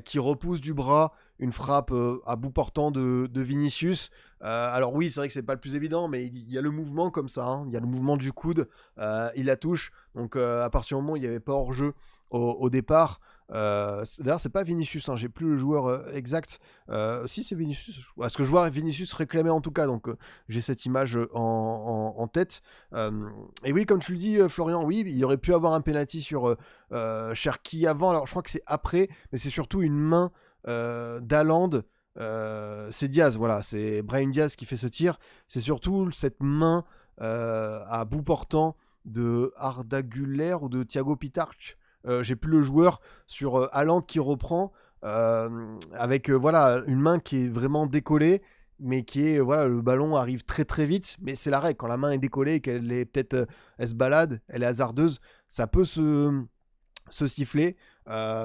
qui repousse du bras une frappe à bout portant de Vinicius. Alors oui, c'est vrai que c'est pas le plus évident, mais il y a le mouvement comme ça, hein. Il y a le mouvement du coude, il la touche. Donc à partir du moment où il n'y avait pas hors-jeu au départ, d'ailleurs c'est pas Vinicius, hein, j'ai plus le joueur exact. Si c'est Vinicius, parce que je vois Vinicius réclamé en tout cas, donc j'ai cette image en tête. Et oui, comme tu le dis, Florian, oui, il aurait pu avoir un penalty sur Cherki avant. Alors je crois que c'est après, mais c'est surtout une main d'Haaland. C'est Diaz, voilà, c'est Brahim Diaz qui fait ce tir. C'est surtout cette main à bout portant de Arda Güler ou de Pitarch. J'ai plus le joueur sur Haaland qui reprend avec voilà une main qui est vraiment décollée, mais qui est voilà, le ballon arrive très très vite, mais c'est la règle, quand la main est décollée et qu'elle est peut-être elle se balade, elle est hasardeuse, ça peut se siffler.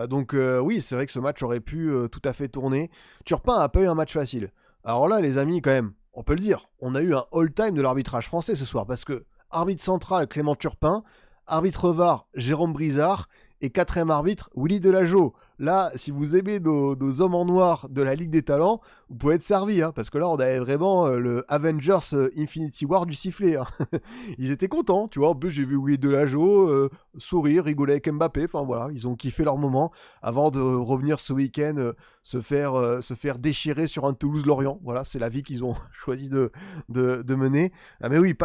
Donc oui, c'est vrai que ce match aurait pu tout à fait tourner. Turpin a pas eu un match facile. Alors là, les amis, quand même, on peut le dire, on a eu un all-time de l'arbitrage français ce soir, parce que arbitre central Clément Turpin, arbitre VAR Jérôme Brizard, et quatrième arbitre Willy Delageau. Là, si vous aimez nos hommes en noir de la Ligue des Talents, vous pouvez être servi, hein, parce que là, on avait vraiment le Avengers Infinity War du sifflet. Hein. Ils étaient contents, tu vois. En plus, j'ai vu Willy Delageau sourire, rigoler avec Mbappé. Enfin voilà, ils ont kiffé leur moment avant de revenir ce week-end se faire déchirer sur un Toulouse-Lorient. Voilà, c'est la vie qu'ils ont choisi de mener. Ah, mais oui,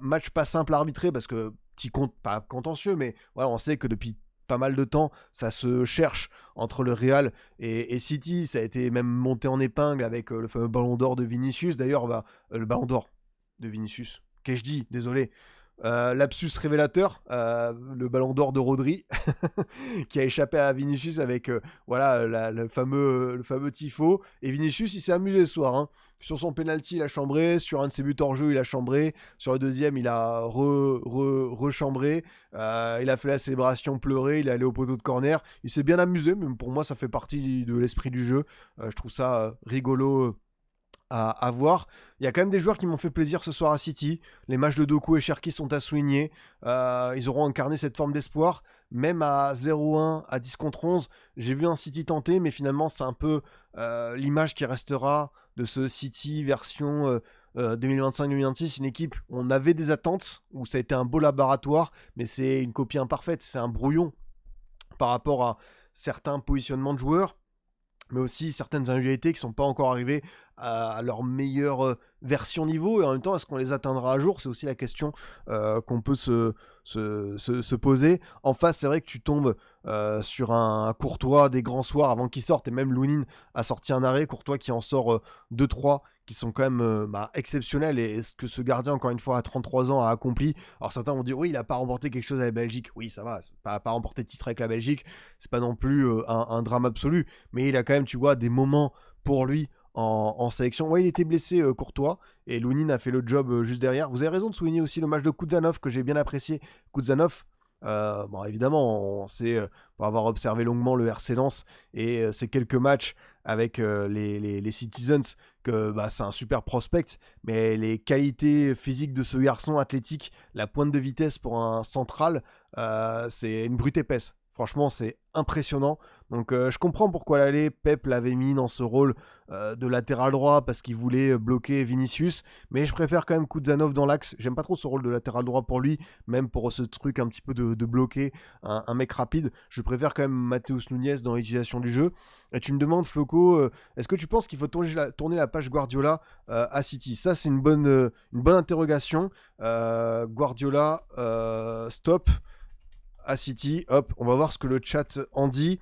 match pas simple à arbitrer parce que petit compte pas contentieux, mais voilà, on sait que depuis pas mal de temps, ça se cherche entre le Real et City. Ça a été même monté en épingle avec le fameux ballon d'or de Vinicius. D'ailleurs, le ballon d'or de Vinicius, qu'ai-je dit, désolé. Lapsus révélateur, le ballon d'or de Rodri qui a échappé à Vinicius avec voilà le fameux tifo, et Vinicius il s'est amusé ce soir, hein. Sur son penalty il a chambré, sur un de ses buts hors jeu il a chambré, sur le deuxième il a rechambré, il a fait la célébration pleurer, il est allé au poteau de corner, il s'est bien amusé, mais pour moi ça fait partie de l'esprit du jeu. Je trouve ça rigolo à voir. Il y a quand même des joueurs qui m'ont fait plaisir ce soir à City. Les matchs de Doku et Cherki sont à souligner. Ils auront incarné cette forme d'espoir. Même à 0-1, à 10 contre 11, j'ai vu un City tenter, mais finalement c'est un peu l'image qui restera de ce City version 2025-2026, une équipe où on avait des attentes, où ça a été un beau laboratoire, mais c'est une copie imparfaite, c'est un brouillon par rapport à certains positionnements de joueurs, mais aussi certaines individualités qui ne sont pas encore arrivées à leur meilleure version niveau, et en même temps, est-ce qu'on les atteindra un jour? C'est aussi la question qu'on peut se poser. En face, c'est vrai que tu tombes sur un Courtois des grands soirs avant qu'il sorte, et même Lounine a sorti un arrêt, Courtois qui en sort 2-3 qui sont quand même exceptionnels, et ce que ce gardien, encore une fois, à 33 ans, a accompli. Alors certains vont dire, oui, il n'a pas remporté quelque chose avec la Belgique. Oui, ça va, pas remporté de titre avec la Belgique, c'est pas non plus un drame absolu, mais il a quand même, tu vois, des moments pour lui en sélection. Ouais, il était blessé, Courtois, et Lounine a fait le job juste derrière. Vous avez raison de souligner aussi le match de Kuzanov, que j'ai bien apprécié. Kuzanov, bon, évidemment, on sait, pour avoir observé longuement le RC Lens et ces quelques matchs avec les Citizens, que c'est un super prospect, mais les qualités physiques de ce garçon athlétique, la pointe de vitesse pour un central, c'est une brute épaisse. Franchement, c'est impressionnant. Donc, je comprends pourquoi l'aller, Pep l'avait mis dans ce rôle de latéral droit parce qu'il voulait bloquer Vinicius. Mais je préfère quand même Kuzanov dans l'axe. J'aime pas trop ce rôle de latéral droit pour lui, même pour ce truc un petit peu de bloquer un mec rapide. Je préfère quand même Matheus Nunes dans l'utilisation du jeu. Et tu me demandes, Floco, est-ce que tu penses qu'il faut tourner la page Guardiola à City? Ça, c'est une bonne interrogation. Guardiola, stop à City. Hop, on va voir ce que le chat en dit.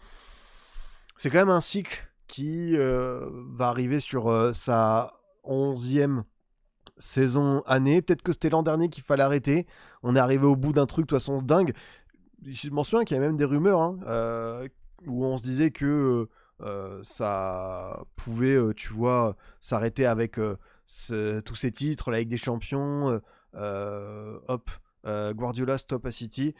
C'est quand même un cycle qui va arriver sur sa 11e saison année. Peut-être que c'était l'an dernier qu'il fallait arrêter. On est arrivé au bout d'un truc de toute façon dingue. Je m'en souviens qu'il y avait même des rumeurs où on se disait que ça pouvait, tu vois, s'arrêter avec tous ces titres, la Ligue des Champions. Hop, Guardiola stop à City.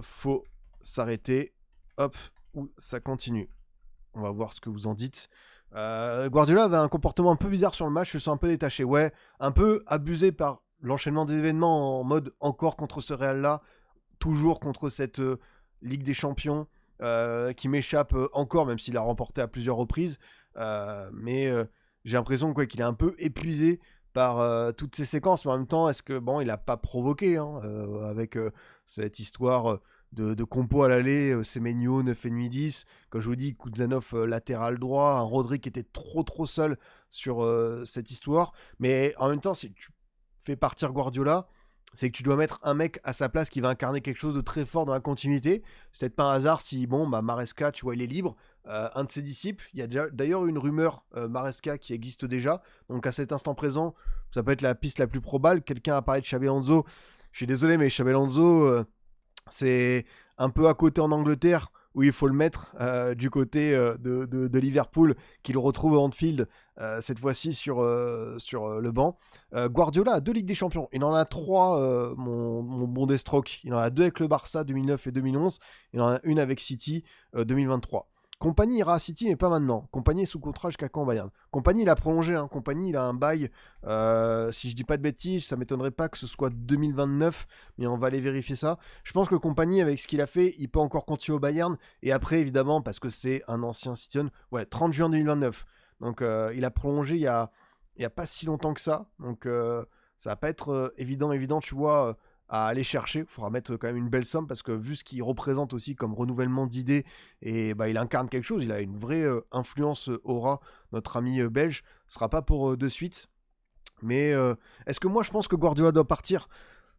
Faut s'arrêter. Hop, ou ça continue. On va voir ce que vous en dites. Guardiola avait un comportement un peu bizarre sur le match, je suis un peu détaché. Ouais, un peu abusé par l'enchaînement des événements en mode encore contre ce Real-là, toujours contre cette Ligue des Champions qui m'échappe encore, même s'il a remporté à plusieurs reprises. Mais j'ai l'impression qu'il est un peu épuisé par toutes ces séquences. Mais en même temps, est-ce que il n'a pas provoqué avec cette histoire de compo à l'aller, Semenyo 9,5 10. Comme je vous dis, Kuzanov latéral droit, un Rodri qui était trop seul sur cette histoire. Mais en même temps, si tu fais partir Guardiola, c'est que tu dois mettre un mec à sa place qui va incarner quelque chose de très fort dans la continuité. C'est peut-être pas un hasard si, Maresca, tu vois, il est libre. Un de ses disciples, il y a déjà d'ailleurs une rumeur Maresca qui existe déjà. Donc à cet instant présent, ça peut être la piste la plus probable. Quelqu'un a parlé de Xabi Alonso. Je suis désolé, mais Xabi Alonso, c'est un peu à côté en Angleterre où il faut le mettre du côté de Liverpool, qu'il retrouve à Anfield cette fois-ci sur le banc. Guardiola a 2 Ligues des Champions. Il en a 3, mon Bundestrock. Il en a 2 avec le Barça 2009 et 2011. Il en a une avec City 2023. Compagnie ira à City, mais pas maintenant. Compagnie est sous contrat jusqu'à quand Bayern. Compagnie, il a prolongé. Compagnie, il a un bail. Si je dis pas de bêtises, ça m'étonnerait pas que ce soit 2029, mais on va aller vérifier ça. Je pense que Compagnie, avec ce qu'il a fait, il peut encore continuer au Bayern. Et après, évidemment, parce que c'est un ancien Citien, 30 juin 2029. Donc, il a prolongé il y a pas si longtemps que ça. Donc, ça va pas être évident, tu vois, à aller chercher. Il faudra mettre quand même une belle somme parce que vu ce qu'il représente aussi comme renouvellement d'idées, et il incarne quelque chose, il a une vraie influence aura, notre ami belge. Ce sera pas pour de suite. Mais est-ce que moi je pense que Guardiola doit partir?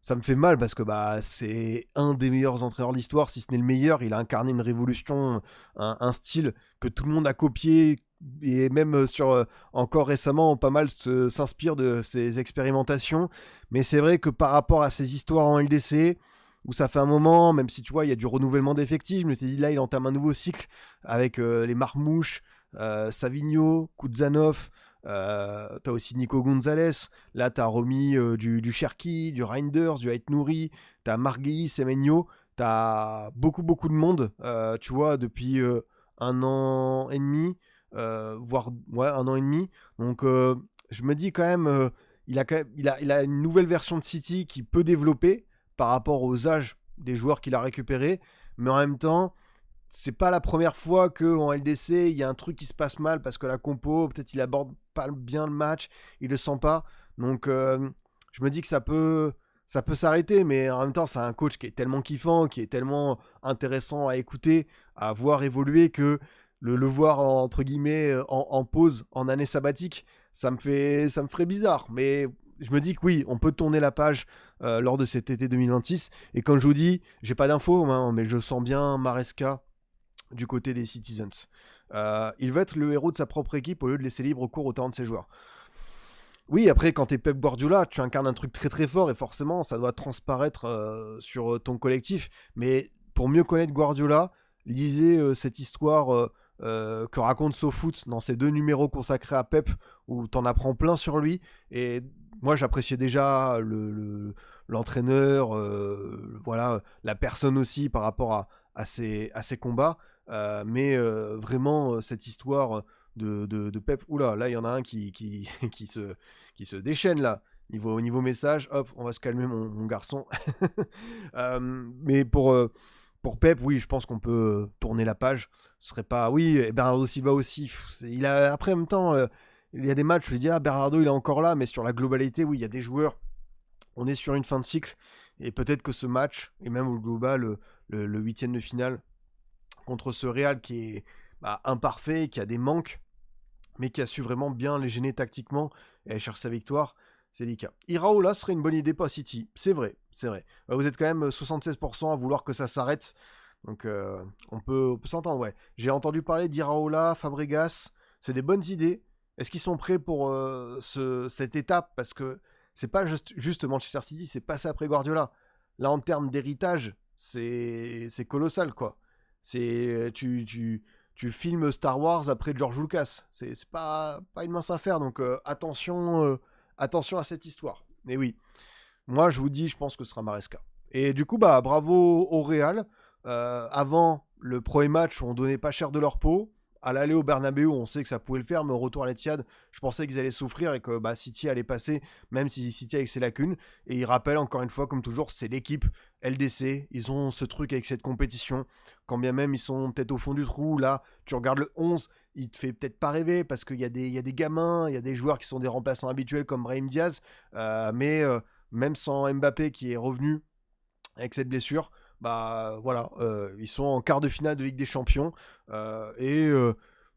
Ça me fait mal parce que c'est un des meilleurs entraîneurs de l'histoire, si ce n'est le meilleur. Il a incarné une révolution, un style que tout le monde a copié, et même encore récemment, pas mal s'inspire de ses expérimentations. Mais c'est vrai que par rapport à ses histoires en LDC, où ça fait un moment, même si tu vois, il y a du renouvellement d'effectifs, je me suis dit là, il entame un nouveau cycle avec les Marmouches, Savigno, Kuzanov. T'as aussi Nico Gonzalez. Là, t'as remis du Cherki, du Reinders, du Ait Nouri. T'as Marguerite, Semenyo. T'as beaucoup de monde, tu vois, depuis 1 an et demi, voire ouais, 1 an et demi. Donc, je me dis quand même, il a une nouvelle version de City qui peut développer par rapport aux âges des joueurs qu'il a récupérés. Mais en même temps, c'est pas la première fois qu'en LDC, il y a un truc qui se passe mal parce que la compo, peut-être il aborde pas bien le match, il le sent pas. Donc, je me dis que ça peut s'arrêter, mais en même temps, c'est un coach qui est tellement kiffant, qui est tellement intéressant à écouter, à voir évoluer, que le voir, entre guillemets, en pause, en année sabbatique, ça me ferait bizarre. Mais je me dis que oui, on peut tourner la page lors de cet été 2026. Et comme je vous dis, j'ai pas d'infos, mais je sens bien Maresca du côté des Citizens. Il veut être le héros de sa propre équipe au lieu de laisser libre cours au talent de ses joueurs. Oui, après, quand t'es Pep Guardiola, tu incarnes un truc très fort et forcément, ça doit transparaître sur ton collectif. Mais pour mieux connaître Guardiola, lisez cette histoire que raconte SoFoot dans ses 2 numéros consacrés à Pep, où t'en apprends plein sur lui. Et moi, j'appréciais déjà l'entraîneur, voilà, la personne aussi par rapport à ses combats. Mais vraiment, cette histoire de Pep, oula, là il y en a un qui se déchaîne là. Au niveau message, hop, on va se calmer mon garçon. Mais Pour Pep, oui, je pense qu'on peut tourner la page. Ce serait pas. Oui, et Bernardo Silva aussi. Il a... Après, en même temps, il y a des matchs, je lui dis, ah, Bernardo, il est encore là, mais sur la globalité, oui, il y a des joueurs. On est sur une fin de cycle. Et peut-être que ce match, et même au global, le huitième de finale, contre ce Real qui est imparfait, qui a des manques, mais qui a su vraiment bien les gêner tactiquement et aller chercher sa victoire, c'est délicat. Iraola serait une bonne idée pour City, c'est vrai, c'est vrai. Vous êtes quand même 76% à vouloir que ça s'arrête, donc on peut s'entendre, ouais. J'ai entendu parler d'Iraola, Fabregas, c'est des bonnes idées. Est-ce qu'ils sont prêts pour cette étape? Parce que c'est pas juste Manchester City, c'est passé après Guardiola. Là, en termes d'héritage, c'est colossal, quoi. C'est tu filmes Star Wars après George Lucas. C'est pas une mince affaire, donc attention à cette histoire. Mais oui, moi je vous dis, je pense que ce sera Maresca. Et du coup, bravo au Real. Avant le premier match, on donnait pas cher de leur peau. À l'aller au Bernabeu, on sait que ça pouvait le faire, mais au retour à l'Etihad, je pensais qu'ils allaient souffrir et que City allait passer, même si City avec ses lacunes. Et il rappelle encore une fois, comme toujours, c'est l'équipe LDC. Ils ont ce truc avec cette compétition. Quand bien même ils sont peut-être au fond du trou, là, tu regardes le 11, il te fait peut-être pas rêver parce qu'il y a des gamins, il y a des joueurs qui sont des remplaçants habituels comme Brahim Diaz, mais même sans Mbappé qui est revenu avec cette blessure, voilà, ils sont en quart de finale de Ligue des Champions et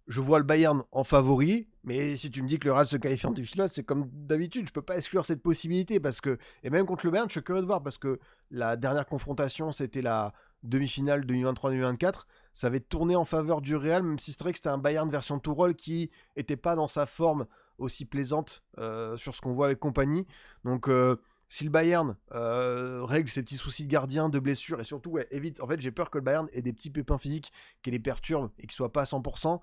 je vois le Bayern en favori, mais si tu me dis que le Real se qualifie en demi-finale, c'est comme d'habitude, je peux pas exclure cette possibilité parce que, et même contre le Bayern, je suis curieux de voir parce que la dernière confrontation, c'était la demi-finale 2023-2024, ça avait tourné en faveur du Real, même si c'est vrai que c'était un Bayern version Tourelle qui était pas dans sa forme aussi plaisante sur ce qu'on voit avec compagnie, donc si le Bayern règle ses petits soucis de gardien, de blessures, et surtout évite, en fait j'ai peur que le Bayern ait des petits pépins physiques qui les perturbent et qui soient pas à 100%.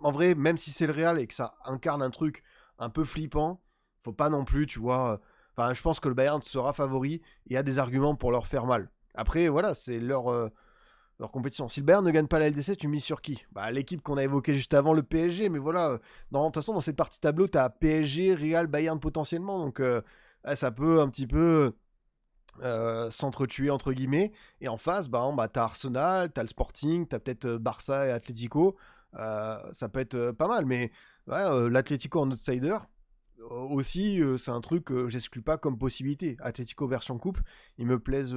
En vrai, même si c'est le Real et que ça incarne un truc un peu flippant, faut pas non plus, tu vois. Enfin, je pense que le Bayern sera favori et a des arguments pour leur faire mal. Après, voilà, c'est leur compétition. Si le Bayern ne gagne pas la LDC, tu mises sur qui? L'équipe qu'on a évoquée juste avant, le PSG, mais voilà, de toute façon, dans cette partie tableau, tu as PSG, Real, Bayern potentiellement, donc ça peut un petit peu s'entretuer entre guillemets. Et en face, t'as Arsenal, t'as le Sporting, t'as peut-être Barça et Atlético. Ça peut être pas mal, mais l'Atlético en outsider aussi, c'est un truc que j'exclus pas comme possibilité. Atlético version coupe, ils me plaisent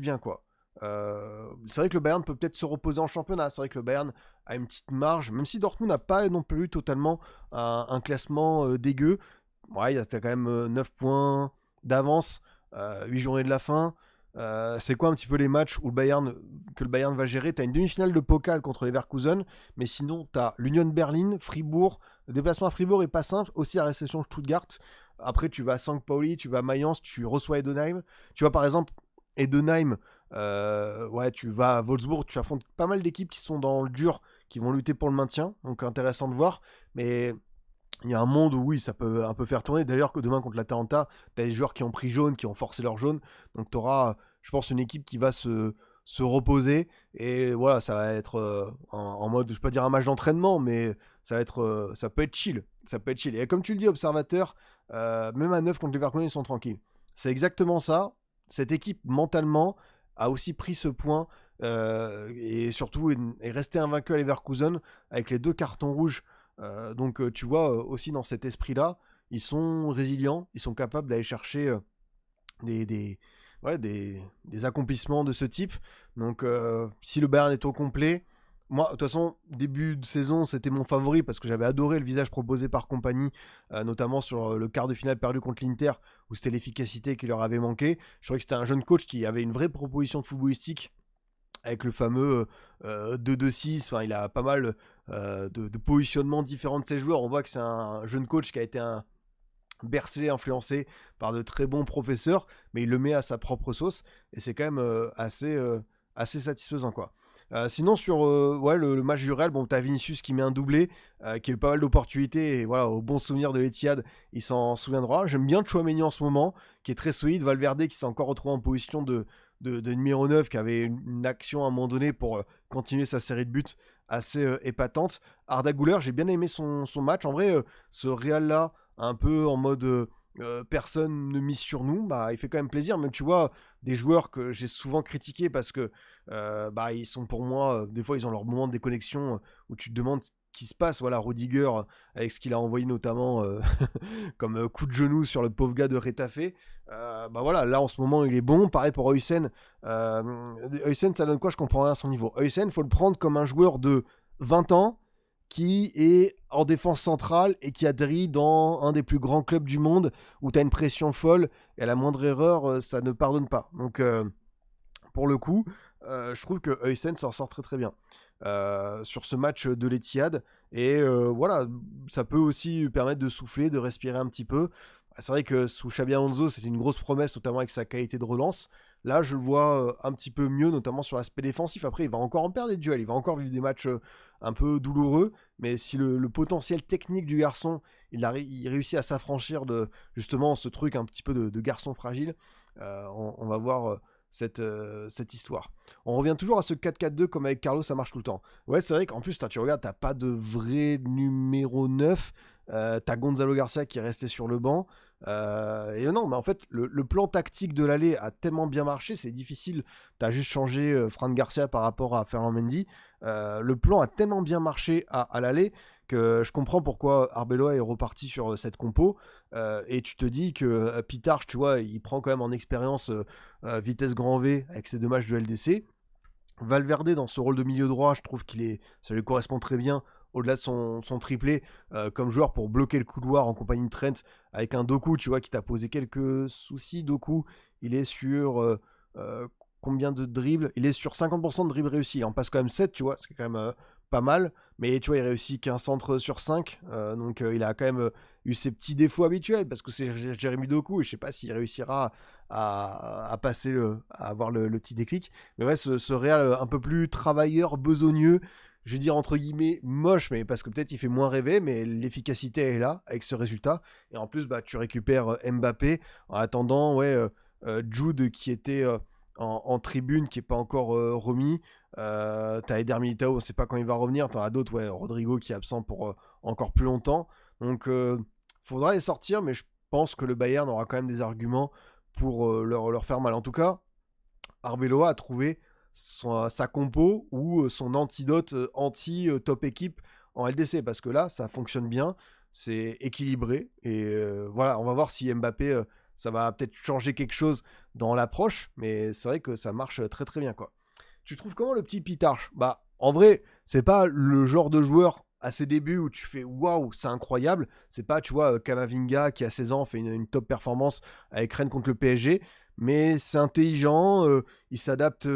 bien quoi. C'est vrai que le Bayern peut peut-être se reposer en championnat. C'est vrai que le Bayern a une petite marge, même si Dortmund n'a pas non plus totalement un classement dégueu. Ouais, t'as quand même 9 points d'avance, 8 journées de la fin. C'est quoi un petit peu les matchs où que le Bayern va gérer? T'as une demi-finale de Pokal contre les Leverkusen, mais sinon t'as l'Union Berlin, Fribourg. Le déplacement à Fribourg est pas simple, aussi à la réception Stuttgart. Après tu vas à St. Pauli, tu vas à Mayence, tu reçois Edenheim. Tu vois par exemple Edenheim, tu vas à Wolfsburg, tu affrontes pas mal d'équipes qui sont dans le dur, qui vont lutter pour le maintien, donc intéressant de voir. Mais il y a un monde où oui, ça peut un peu faire tourner. D'ailleurs, que demain contre l'Atalanta, tu as des joueurs qui ont pris jaune, qui ont forcé leur jaune. Donc tu auras, je pense, une équipe qui va se reposer. Et voilà, ça va être en mode, je peux pas dire un match d'entraînement, mais ça peut être chill. Ça peut être chill. Et comme tu le dis, observateur, même à 9 contre les Leverkusen, ils sont tranquilles. C'est exactement ça. Cette équipe, mentalement, a aussi pris ce point. Et surtout, est resté invaincu à Leverkusen avec les 2 cartons rouges. Donc tu vois aussi dans cet esprit là ils sont résilients, ils sont capables d'aller chercher des accomplissements de ce type. Donc si le Bayern est au complet, moi de toute façon début de saison c'était mon favori parce que j'avais adoré le visage proposé par Compagnie, notamment sur le quart de finale perdu contre l'Inter où c'était l'efficacité qui leur avait manqué. Je trouvais que c'était un jeune coach qui avait une vraie proposition de footballistique avec le fameux 2-2-6, il a pas mal de positionnements différents de ses joueurs. On voit que c'est un jeune coach qui a été bercé, influencé par de très bons professeurs, mais il le met à sa propre sauce, et c'est quand même assez satisfaisant quoi. Sinon sur le match du Real, t'as Vinicius qui met un doublé, qui a eu pas mal d'opportunités, et voilà, au bon souvenir de l'Etihad, il s'en souviendra. J'aime bien Tchouaméni en ce moment, qui est très solide. Valverde qui s'est encore retrouvé en position de numéro 9, qui avait une action à un moment donné pour continuer sa série de buts assez épatante. Arda Güler, j'ai bien aimé son match. En vrai, ce Real-là, un peu en mode personne ne mise sur nous, il fait quand même plaisir. Même tu vois, des joueurs que j'ai souvent critiqués parce que ils sont pour moi, des fois ils ont leur moment de déconnexion où tu te demandes ce qui se passe. Voilà, Rudiger avec ce qu'il a envoyé notamment comme coup de genou sur le pauvre gars de Retafe. Voilà, là en ce moment il est bon. Pareil pour Huysen. Huysen, ça donne quoi? Je comprends rien à son niveau. Huysen, faut le prendre comme un joueur de 20 ans qui est en défense centrale et qui atterrit dans un des plus grands clubs du monde où tu as une pression folle et à la moindre erreur, ça ne pardonne pas. Donc, pour le coup, je trouve que Huysen s'en sort très très bien sur ce match de l'Etihad. Et voilà, ça peut aussi permettre de souffler, de respirer un petit peu. C'est vrai que sous Xabi Alonso, c'était une grosse promesse, notamment avec sa qualité de relance. Là, je le vois un petit peu mieux, notamment sur l'aspect défensif. Après, il va encore en perdre des duels, il va encore vivre des matchs un peu douloureux. Mais si le potentiel technique du garçon, il réussit à s'affranchir de justement ce truc un petit peu de garçon fragile, on va voir cette histoire. On revient toujours à ce 4-4-2 comme avec Carlos, ça marche tout le temps. Ouais, c'est vrai qu'en plus, tu regardes, t'as pas de vrai numéro 9. T'as Gonzalo Garcia qui est resté sur le banc. Et non, mais en fait, le plan tactique de l'aller a tellement bien marché, c'est difficile. T'as juste changé Fran Garcia par rapport à Ferland Mendy. Le plan a tellement bien marché à l'aller que je comprends pourquoi Arbeloa est reparti sur cette compo. Et tu te dis que Pitarch, tu vois, il prend quand même en expérience vitesse grand V avec ses 2 matchs de LDC. Valverde dans ce rôle de milieu droit, je trouve ça lui correspond très bien au-delà de son triplé comme joueur pour bloquer le couloir en compagnie de Trent avec un Doku, tu vois, qui t'a posé quelques soucis. Doku, il est sur combien de dribbles? Il est sur 50% de dribbles réussis. Il en passe quand même 7, tu vois, c'est quand même pas mal. Mais tu vois, il réussit qu'un centre sur 5. Donc il a quand même eu ses petits défauts habituels parce que c'est Jérémy Doku et je sais pas s'il réussira à passer, à avoir le petit déclic. Mais ouais, ce Real un peu plus travailleur, besogneux, je vais dire entre guillemets moche, mais parce que peut-être il fait moins rêver, mais l'efficacité est là avec ce résultat. Et en plus, tu récupères Mbappé en attendant, Jude qui était en tribune, qui n'est pas encore remis. T'as Eder Militao, on ne sait pas quand il va revenir. T'en as d'autres, Rodrigo qui est absent pour encore plus longtemps. Donc, faudra les sortir, mais je pense que le Bayern aura quand même des arguments pour leur faire mal. En tout cas, Arbeloa a trouvé sa compo ou son antidote anti-top équipe en LDC, parce que là, ça fonctionne bien, c'est équilibré, et voilà, on va voir si Mbappé, ça va peut-être changer quelque chose dans l'approche, mais c'est vrai que ça marche très très bien, quoi. Tu trouves comment le petit Pitarch? En vrai, c'est pas le genre de joueur à ses débuts où tu fais waouh, c'est incroyable. C'est pas, tu vois, Kamavinga qui à 16 ans fait une top performance avec Rennes contre le PSG, mais c'est intelligent, il s'adapte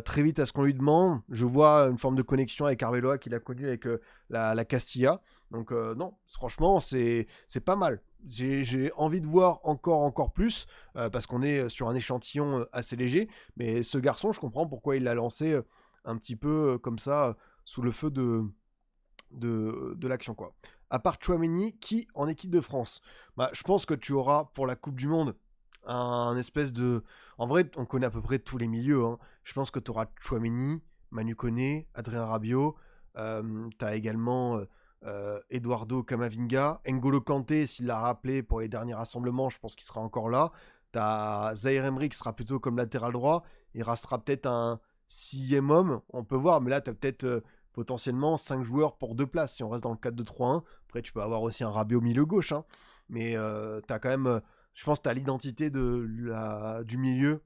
très vite à ce qu'on lui demande. Je vois une forme de connexion avec Arbeloa qu'il a connu avec la Castilla. Donc non, franchement, c'est pas mal. J'ai envie de voir encore plus, parce qu'on est sur un échantillon assez léger. Mais ce garçon, je comprends pourquoi il l'a lancé un petit peu comme ça, sous le feu de l'action, quoi. À part Tchouaméni, qui en équipe de France? Je pense que tu auras pour la Coupe du Monde un espèce de... En vrai, on connaît à peu près tous les milieux, hein. Je pense que tu auras Tchouaméni, Manu Koné, Adrien Rabiot, tu as également Eduardo Camavinga, N'Golo Kanté, s'il l'a rappelé pour les derniers rassemblements, je pense qu'il sera encore là. Tu as Zaïre Emery qui sera plutôt comme latéral droit, il restera peut-être un 6e homme, on peut voir, mais là tu as peut-être potentiellement 5 joueurs pour 2 places si on reste dans le 4-2-3-1. Après, tu peux avoir aussi un Rabiot au milieu gauche, hein. Mais tu as quand même... je pense que tu as l'identité du milieu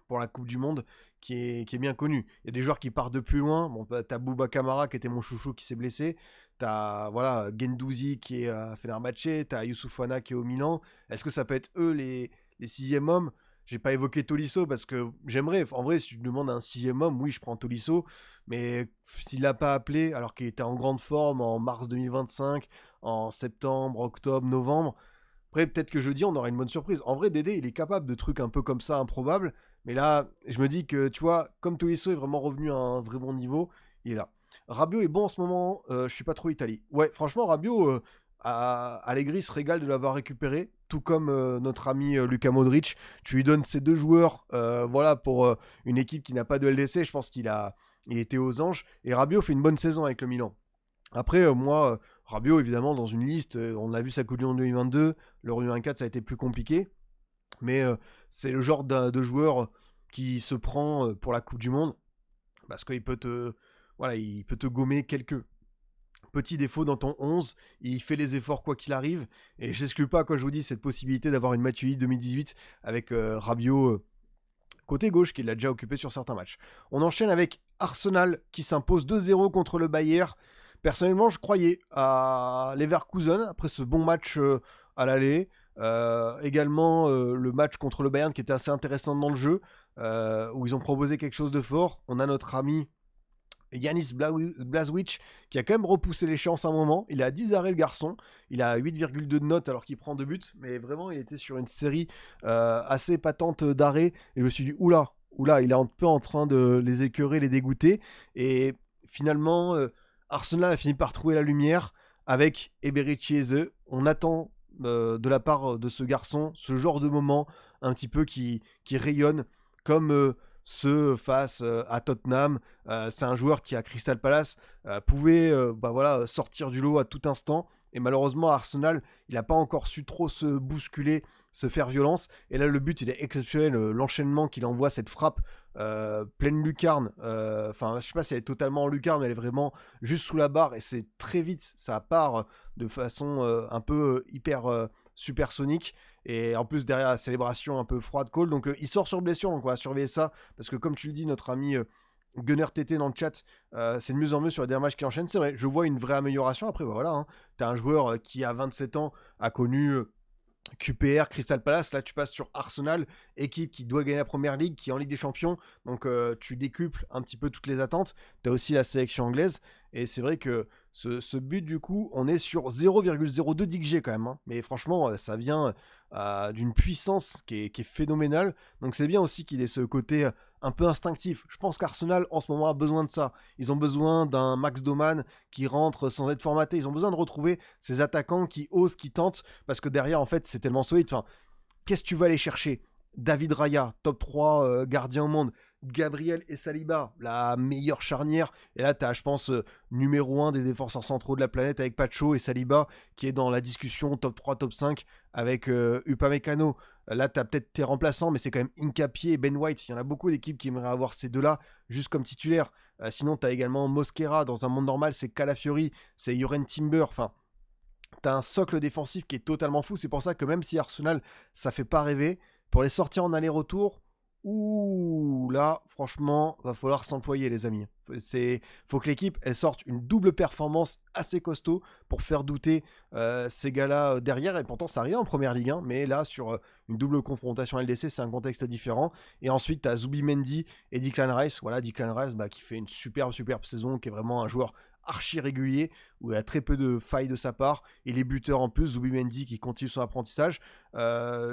pour la Coupe du Monde qui est bien connue. Il y a des joueurs qui partent de plus loin. Bon, tu as Bouba Kamara qui était mon chouchou qui s'est blessé. Tu as Guendouzi qui est à Fenerbahçe. Tu as Youssouf Wana qui est au Milan. Est-ce que ça peut être eux les 6e hommes? J'ai pas évoqué Tolisso parce que j'aimerais. En vrai, si tu me demandes un 6e homme, oui, je prends Tolisso. Mais s'il l'a pas appelé, alors qu'il était en grande forme en mars 2025, en septembre, octobre, novembre, après, peut-être que jeudi, on aura une bonne surprise. En vrai, Dédé, il est capable de trucs un peu comme ça, improbables. Mais là, je me dis que, tu vois, comme Tolisso est vraiment revenu à un vrai bon niveau, il est là. Rabiot est bon en ce moment, je suis pas trop Italie. Ouais, franchement, Rabiot, Allegri se régale de l'avoir récupéré, tout comme notre ami Luka Modric. Tu lui donnes ces 2 joueurs, pour une équipe qui n'a pas de LDC, je pense qu'il était aux anges. Et Rabiot fait une bonne saison avec le Milan. Après, moi, Rabiot, évidemment, dans une liste, on a vu sa Coupe du Monde 2022, l'Euro 2024, ça a été plus compliqué. Mais c'est le genre de joueur qui se prend pour la Coupe du Monde parce qu'il peut il peut te gommer quelques petits défauts dans ton 11. Il fait les efforts quoi qu'il arrive. Et j'exclus pas, quand je vous dis, cette possibilité d'avoir une Matuidi 2018 avec Rabiot côté gauche qu'il a déjà occupé sur certains matchs. On enchaîne avec Arsenal qui s'impose 2-0 contre le Bayern. Personnellement, je croyais à Leverkusen après ce bon match à l'aller. Également le match contre le Bayern qui était assez intéressant dans le jeu, où ils ont proposé quelque chose de fort. On a notre ami Yanis Blazwicz qui a quand même repoussé l'échéance à un moment. Il est à 10 arrêts le garçon. Il a 8,2 de notes alors qu'il prend 2 buts. Mais vraiment, il était sur une série assez patente d'arrêts. Et je me suis dit, oula, il est un peu en train de les écœurer, les dégoûter. Et finalement, Arsenal a fini par trouver la lumière avec Eberechi Eze. On attend de la part de ce garçon ce genre de moment un petit peu qui rayonne comme ceux face à Tottenham. C'est un joueur qui à Crystal Palace pouvait sortir du lot à tout instant. Et malheureusement, à Arsenal, il n'a pas encore su trop se bousculer, se faire violence. Et là, le but, il est exceptionnel. L'enchaînement qu'il envoie, cette frappe pleine lucarne. Enfin, je sais pas si elle est totalement en lucarne, mais elle est vraiment juste sous la barre. Et c'est très vite. Ça part de façon un peu hyper supersonique. Et en plus, derrière la célébration un peu froide, Cole. Donc, il sort sur blessure. Donc, on va surveiller ça. Parce que, comme tu le dis, notre ami Gunner TT dans le chat, c'est de mieux en mieux sur les derniers matchs qui enchaînent. C'est vrai, je vois une vraie amélioration. Après, voilà, hein, t'as un joueur qui, à 27 ans, a connu QPR, Crystal Palace. Là, tu passes sur Arsenal, équipe qui doit gagner la première ligue, qui est en Ligue des Champions. Donc, tu décuples un petit peu toutes les attentes. T'as aussi la sélection anglaise. Et c'est vrai que ce but, du coup, on est sur 0,02 d'XG quand même. Hein. Mais franchement, ça vient d'une puissance qui est phénoménale. Donc, c'est bien aussi qu'il ait ce côté un peu instinctif. Je pense qu'Arsenal, en ce moment, a besoin de ça. Ils ont besoin d'un Max Doman qui rentre sans être formaté. Ils ont besoin de retrouver ces attaquants qui osent, qui tentent. Parce que derrière, en fait, c'est tellement solide. Enfin, qu'est-ce que tu vas aller chercher ? David Raya, top 3 gardien au monde. Gabriel et Saliba, la meilleure charnière. Et là, tu as, je pense, numéro 1 des défenseurs centraux de la planète avec Pacho et Saliba, qui est dans la discussion top 3, top 5 avec Upamecano. Là, tu as peut-être tes remplaçants, mais c'est quand même Hincapié et Ben White. Il y en a beaucoup d'équipes qui aimeraient avoir ces deux-là juste comme titulaires. Sinon, tu as également Mosquera. Dans un monde normal, c'est Calafiori, c'est Yoren Timber. Enfin, tu as un socle défensif qui est totalement fou. C'est pour ça que même si Arsenal, ça fait pas rêver, pour les sortir en aller-retour, ouh, là, franchement, va falloir s'employer, les amis. Faut que l'équipe, elle sorte une double performance assez costaud pour faire douter ces gars-là derrière. Et pourtant, ça arrive en première ligue, hein, mais là, sur une double confrontation LDC, c'est un contexte différent. Et ensuite, tu as Zubimendi et Declan Rice. Voilà, Declan Rice qui fait une superbe saison, qui est vraiment un joueur archi régulier, où il y a très peu de failles de sa part, et les buteurs en plus, Zubimendi qui continue son apprentissage.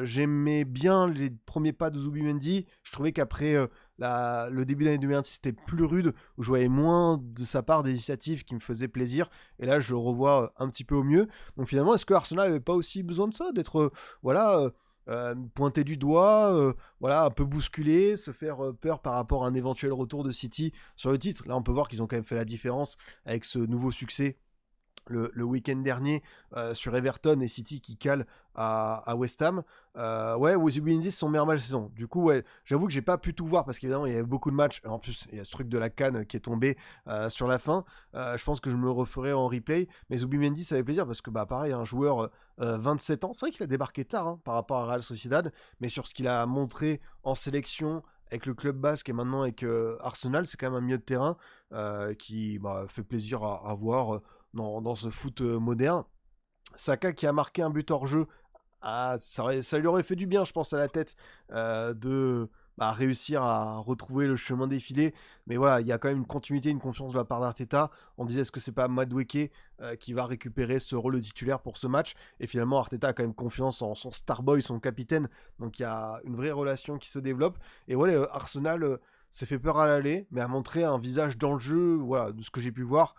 J'aimais bien les premiers pas de Zubimendi. Je trouvais qu'après le début d'année 2026 c'était plus rude, où je voyais moins de sa part des initiatives qui me faisaient plaisir, et là je le revois un petit peu au mieux. Donc finalement, est-ce que Arsenal n'avait pas aussi besoin de ça, d'être pointé du doigt, un peu bousculé, se faire peur par rapport à un éventuel retour de City sur le titre? Là on peut voir qu'ils ont quand même fait la différence avec ce nouveau succès le week-end dernier sur Everton, et City qui cale à West Ham. Zubimendi, c'est son meilleur match de saison. Du coup, j'avoue que j'ai pas pu tout voir parce qu'évidemment il y avait beaucoup de matchs. En plus, il y a ce truc de la CAN qui est tombé sur la fin. Je pense que je me le referai en replay. Mais Zubimendi, ça fait plaisir parce que pareil, un joueur 27 ans, c'est vrai qu'il a débarqué tard par rapport à Real Sociedad, mais sur ce qu'il a montré en sélection avec le club basque et maintenant avec Arsenal, c'est quand même un milieu de terrain qui fait plaisir à voir dans ce foot moderne. Saka qui a marqué un but hors jeu, ça lui aurait fait du bien, je pense, à la tête de réussir à retrouver le chemin défilé. Mais voilà, il y a quand même une continuité, une confiance de la part d'Arteta. On disait, est-ce que c'est pas Madueke qui va récupérer ce rôle de titulaire pour ce match? Et finalement, Arteta a quand même confiance en son starboy, son capitaine. Donc il y a une vraie relation qui se développe. Et voilà, Arsenal s'est fait peur à l'aller, mais a montré un visage dans le jeu, voilà, de ce que j'ai pu voir,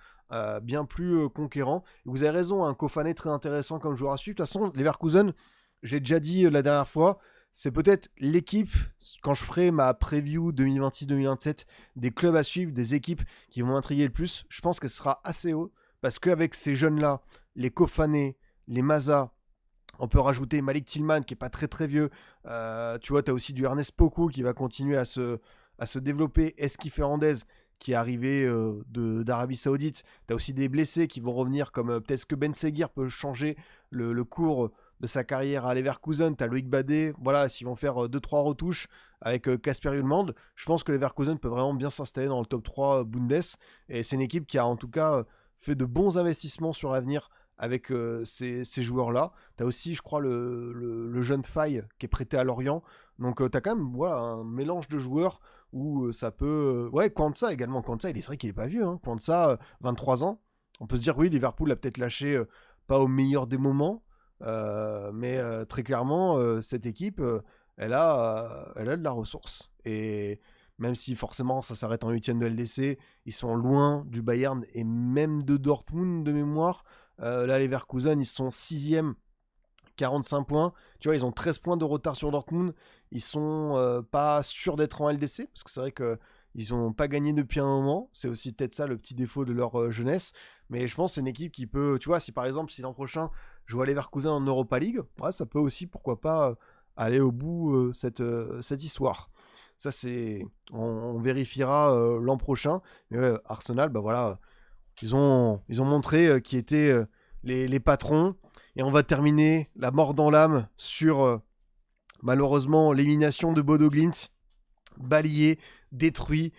bien plus conquérant. Et vous avez raison, un Kofané très intéressant comme joueur à suivre. De toute façon, Leverkusen, j'ai déjà dit la dernière fois, c'est peut-être l'équipe, quand je ferai ma preview 2026-2027, des clubs à suivre, des équipes qui vont m'intriguer le plus. Je pense qu'elle sera assez haut, parce qu'avec ces jeunes-là, les Kofané, les Maza, On peut rajouter Malik Tillman qui est pas très très vieux. Tu vois, tu as aussi du Ernest Poku qui va continuer à se développer. Eski Fernandez qui est arrivé d'Arabie Saoudite. Tu as aussi des blessés qui vont revenir, comme peut-être que Ben Seguir peut changer le cours de sa carrière à Leverkusen. Tu as Loïc Badé. Voilà, s'ils vont faire 2-3 retouches avec Casper Julmand, je pense que Leverkusen peut vraiment bien s'installer dans le top 3 Bundes. Et c'est une équipe qui a en tout cas fait de bons investissements sur l'avenir avec ces joueurs-là. Tu as aussi, je crois, le jeune Faye qui est prêté à Lorient. Donc tu as quand même voilà, un mélange de joueurs où ça peut... Ouais, Kwanza également. Kwanza, il est vrai qu'il n'est pas vieux. Hein. Kwanza, 23 ans. On peut se dire, oui, Liverpool l'a peut-être lâché pas au meilleur des moments. Mais très clairement, cette équipe, elle a de la ressource. Et même si forcément ça s'arrête en 8ème de LDC, ils sont loin du Bayern et même de Dortmund de mémoire. Là, les Leverkusen, ils sont 6ème, 45 points. Tu vois, ils ont 13 points de retard sur Dortmund. Ils sont pas sûrs d'être en LDC, parce que c'est vrai qu'ils n'ont pas gagné depuis un moment. C'est aussi peut-être ça le petit défaut de leur jeunesse. Mais je pense que c'est une équipe qui peut, tu vois, si par exemple, si l'an prochain, je vois Leverkusen en Europa League, ouais, ça peut aussi, pourquoi pas, aller au bout cette histoire. Ça, c'est, on vérifiera l'an prochain. Mais ouais, Arsenal, bah voilà, ils ont montré qui étaient les patrons. Et on va terminer la mort dans l'âme sur malheureusement l'élimination de Bodo Glimt, balayé, détruit,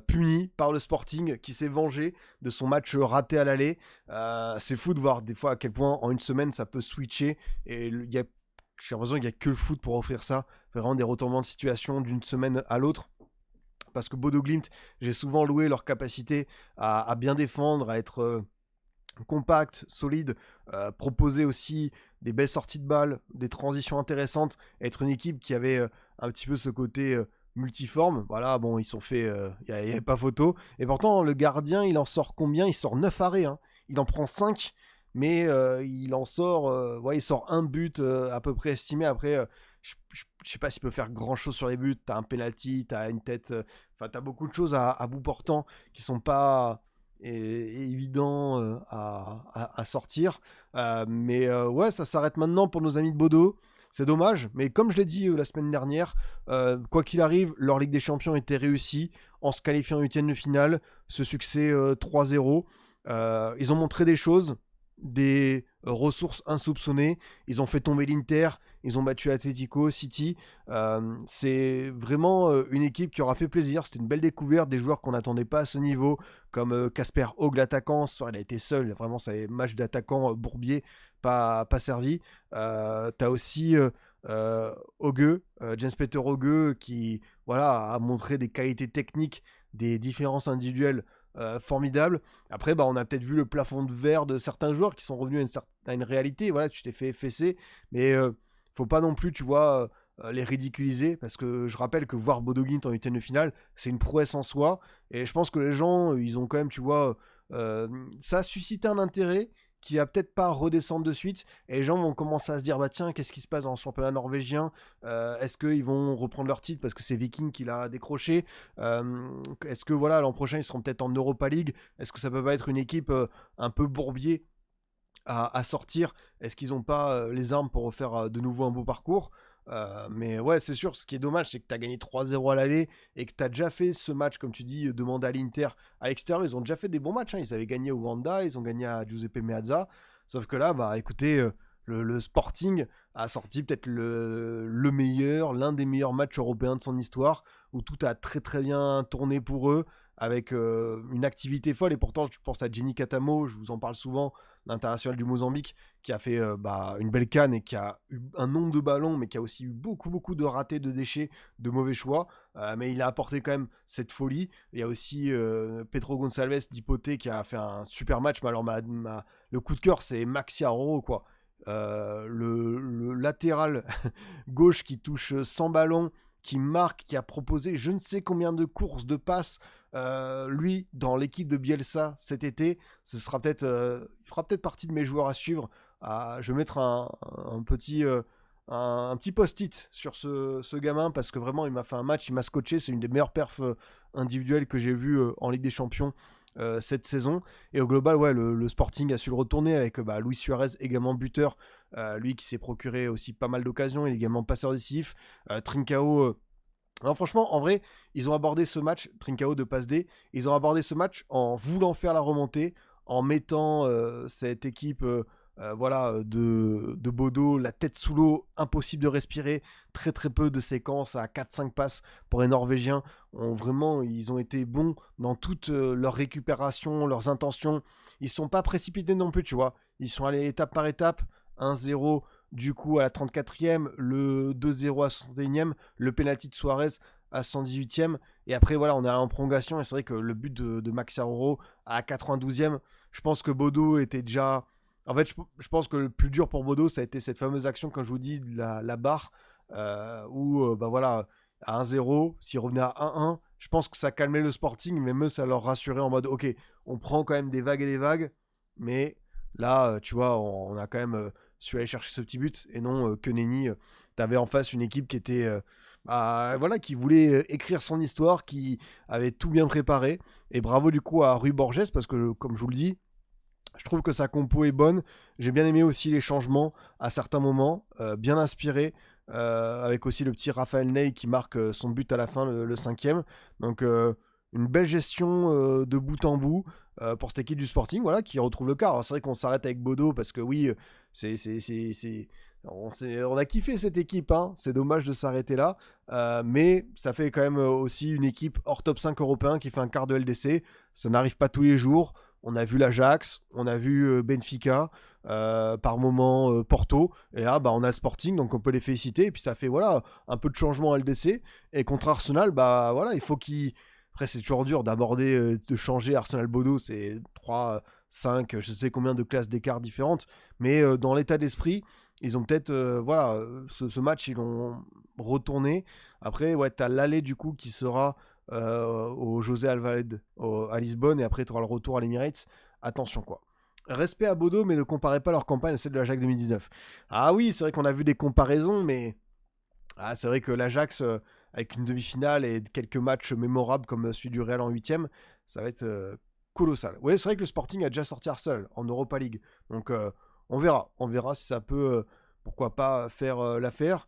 puni par le Sporting qui s'est vengé de son match raté à l'aller. C'est fou de voir des fois à quel point en une semaine ça peut switcher et j'ai l'impression qu'il n'y a que le foot pour offrir ça, vraiment des retournements de situation d'une semaine à l'autre. Parce que Bodo Glimt, j'ai souvent loué leur capacité à bien défendre, à être compact, solide, proposer aussi des belles sorties de balles, des transitions intéressantes, être une équipe qui avait un petit peu ce côté multiforme. Voilà, bon, ils sont fait, il n'y avait pas photo. Et pourtant, le gardien, il en sort combien? Il sort 9 arrêts, hein. Il en prend 5, mais il en sort, ouais, il sort un but à peu près estimé. Après, je sais pas s'il peut faire grand chose sur les buts. T'as un penalty, t'as une tête, enfin, t'as beaucoup de choses à bout portant qui sont pas évidents à sortir. Mais ouais, ça s'arrête maintenant pour nos amis de Bodo. C'est dommage, mais comme je l'ai dit la semaine dernière, quoi qu'il arrive, leur Ligue des Champions était réussie en se qualifiant en 8ème de finale. Ce succès 3-0. Ils ont montré des choses, des ressources insoupçonnées. Ils ont fait tomber l'Inter, ils ont battu Atletico City. C'est vraiment une équipe qui aura fait plaisir. C'était une belle découverte, des joueurs qu'on n'attendait pas à ce niveau, comme Casper Haug, l'attaquant. Ce soir, il a été seul. Vraiment, c'est match d'attaquant bourbier, pas servi. T'as aussi Hauge, Jens-Peter Hauge, qui voilà, a montré des qualités techniques, des différences individuelles formidable. Après, bah, on a peut-être vu le plafond de verre de certains joueurs qui sont revenus à une réalité. Voilà, tu t'es fait fesser, mais faut pas non plus, tu vois, les ridiculiser, parce que je rappelle que voir Bodo Glimt en huitième de finale, c'est une prouesse en soi, et je pense que les gens, ils ont quand même, tu vois, ça a suscité un intérêt qui va peut-être pas redescendre de suite, et les gens vont commencer à se dire, bah tiens, qu'est-ce qui se passe dans le championnat norvégien, est-ce qu'ils vont reprendre leur titre parce que c'est Viking qui l'a décroché, est-ce que voilà, l'an prochain ils seront peut-être en Europa League, est-ce que ça peut pas être une équipe un peu bourbier à sortir, est-ce qu'ils n'ont pas les armes pour refaire de nouveau un beau parcours. Mais ouais, c'est sûr, ce qui est dommage, c'est que tu as gagné 3-0 à l'aller et que tu as déjà fait ce match, comme tu dis, demandé à l'Inter à l'extérieur. Ils ont déjà fait des bons matchs, hein. Ils avaient gagné au Wanda, ils ont gagné à Giuseppe Meazza. Sauf que là, bah écoutez, le Sporting a sorti peut-être le meilleur, l'un des meilleurs matchs européens de son histoire, où tout a très très bien tourné pour eux, avec une activité folle. Et pourtant, je pense à Jenny Catamo, je vous en parle souvent, l'international du Mozambique, qui a fait une belle canne et qui a eu un nombre de ballons, mais qui a aussi eu beaucoup de ratés, de déchets, de mauvais choix. Mais il a apporté quand même cette folie. Il y a aussi Pedro Gonçalves d'Hypothé qui a fait un super match. Mais alors, le coup de cœur, c'est Maxi Aroro, quoi. Le latéral gauche qui touche 100 ballons, qui marque, qui a proposé je ne sais combien de courses, de passes. Lui, dans l'équipe de Bielsa cet été, ce sera peut-être, il fera peut-être partie de mes joueurs à suivre. Je vais mettre un petit post-it sur ce gamin, parce que vraiment, il m'a fait un match, il m'a scotché. C'est une des meilleures perfs individuelles que j'ai vues en Ligue des Champions cette saison. Et au global, ouais, le Sporting a su le retourner avec Luis Suarez, également buteur, lui qui s'est procuré aussi pas mal d'occasions, il est également passeur décisif. Trincao... Alors franchement, en vrai, ils ont abordé ce match, Trincao de passe D, ils ont abordé ce match en voulant faire la remontée, en mettant cette équipe de Bodo, la tête sous l'eau, impossible de respirer, très très peu de séquences à 4-5 passes pour les Norvégiens. Ils ont été bons dans toute leur récupération, leurs intentions. Ils ne sont pas précipités non plus, tu vois. Ils sont allés étape par étape, 1-0 du coup à la 34e, le 2-0 à 61e, le penalty de Suarez à 118e, et après voilà, on est allé en prolongation, et c'est vrai que le but de Max Aroro à 92e, je pense que Bodo était déjà... En fait, je pense que le plus dur pour Bodo, ça a été cette fameuse action, quand je vous dis, la barre, où, voilà, à 1-0, s'il revenait à 1-1, je pense que ça calmait le Sporting, mais eux, ça leur rassurait en mode, ok, on prend quand même des vagues et des vagues, mais là, tu vois, on a quand même su aller chercher ce petit but, et non que Nenny, t'avais en face une équipe qui était... voilà, qui voulait écrire son histoire, qui avait tout bien préparé, et bravo du coup à Rui Borges, parce que, comme je vous le dis, je trouve que sa compo est bonne. J'ai bien aimé aussi les changements à certains moments, bien inspirés, avec aussi le petit Raphaël Ney qui marque son but à la fin, le 5e. Donc une belle gestion de bout en bout pour cette équipe du Sporting, voilà, qui retrouve le quart. Alors c'est vrai qu'on s'arrête avec Bodo parce que oui, on a kiffé cette équipe, hein. C'est dommage de s'arrêter là, mais ça fait quand même aussi une équipe hors top 5 européen qui fait un quart de LDC. Ça n'arrive pas tous les jours. On a vu l'Ajax, on a vu Benfica, par moment Porto, et là on a Sporting, donc on peut les féliciter, et puis ça fait voilà, un peu de changement à LDC, et contre Arsenal, voilà, il faut qu'ils... Après c'est toujours dur d'aborder, de changer Arsenal-Bodo, c'est 3, 5, je sais combien de classes d'écart différentes, mais dans l'état d'esprit, ils ont peut-être, voilà, ce match, ils l'ont retourné. Après, ouais, t'as l'aller du coup qui sera au José Alvalade à Lisbonne, et après tu auras le retour à l'Emirates. Attention quoi. Respect à Bodo, mais ne comparez pas leur campagne à celle de l'Ajax 2019. Ah oui, c'est vrai qu'on a vu des comparaisons, mais c'est vrai que l'Ajax, avec une demi-finale et quelques matchs mémorables comme celui du Real en 8ème, ça va être colossal. Oui, c'est vrai que le Sporting a déjà sorti Arsenal en Europa League, donc on verra si ça peut, pourquoi pas, faire l'affaire.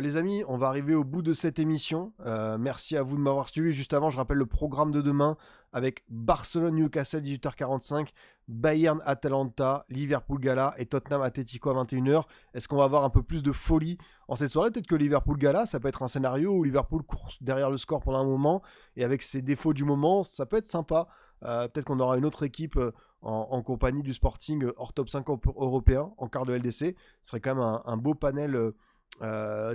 Les amis, on va arriver au bout de cette émission. Merci à vous de m'avoir suivi. Juste avant, je rappelle le programme de demain avec Barcelone-Newcastle 18h45, Bayern-Atalanta, Liverpool-Gala et Tottenham-Atletico à 21h. Est-ce qu'on va avoir un peu plus de folie en cette soirée? Peut-être que Liverpool-Gala, ça peut être un scénario où Liverpool court derrière le score pendant un moment, et avec ses défauts du moment, ça peut être sympa. Peut-être qu'on aura une autre équipe en compagnie du Sporting hors top 5 européen en quart de LDC. Ce serait quand même un beau panel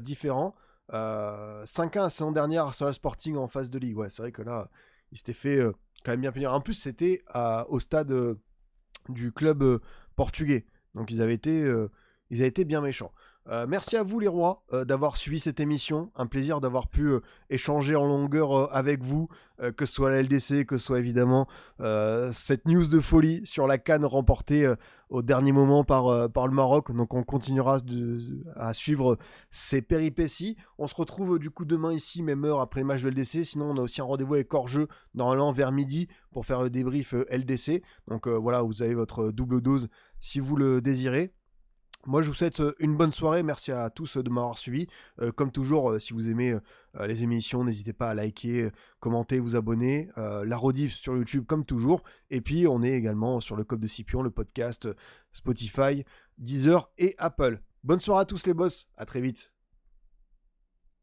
différent. 5-1 la saison dernière sur le Sporting en phase de ligue. Ouais, c'est vrai que là, il s'était fait quand même bien punir. En plus, c'était au stade du club portugais. Donc ils avaient été bien méchants. Merci à vous les rois d'avoir suivi cette émission. Un plaisir d'avoir pu échanger en longueur avec vous, que ce soit la LDC, que ce soit évidemment cette news de folie sur la CAN remportée au dernier moment par le Maroc. Donc on continuera à suivre ces péripéties. On se retrouve du coup demain ici, même heure après le match de LDC. Sinon on a aussi un rendez-vous avec Hors-Jeu normalement vers midi pour faire le débrief LDC. Donc voilà, vous avez votre double dose si vous le désirez. Moi, je vous souhaite une bonne soirée. Merci à tous de m'avoir suivi. Comme toujours, si vous aimez les émissions, n'hésitez pas à liker, commenter, vous abonner. La rediff sur YouTube, comme toujours. Et puis, on est également sur le Code de Scipion, le podcast Spotify, Deezer et Apple. Bonne soirée à tous les boss. À très vite.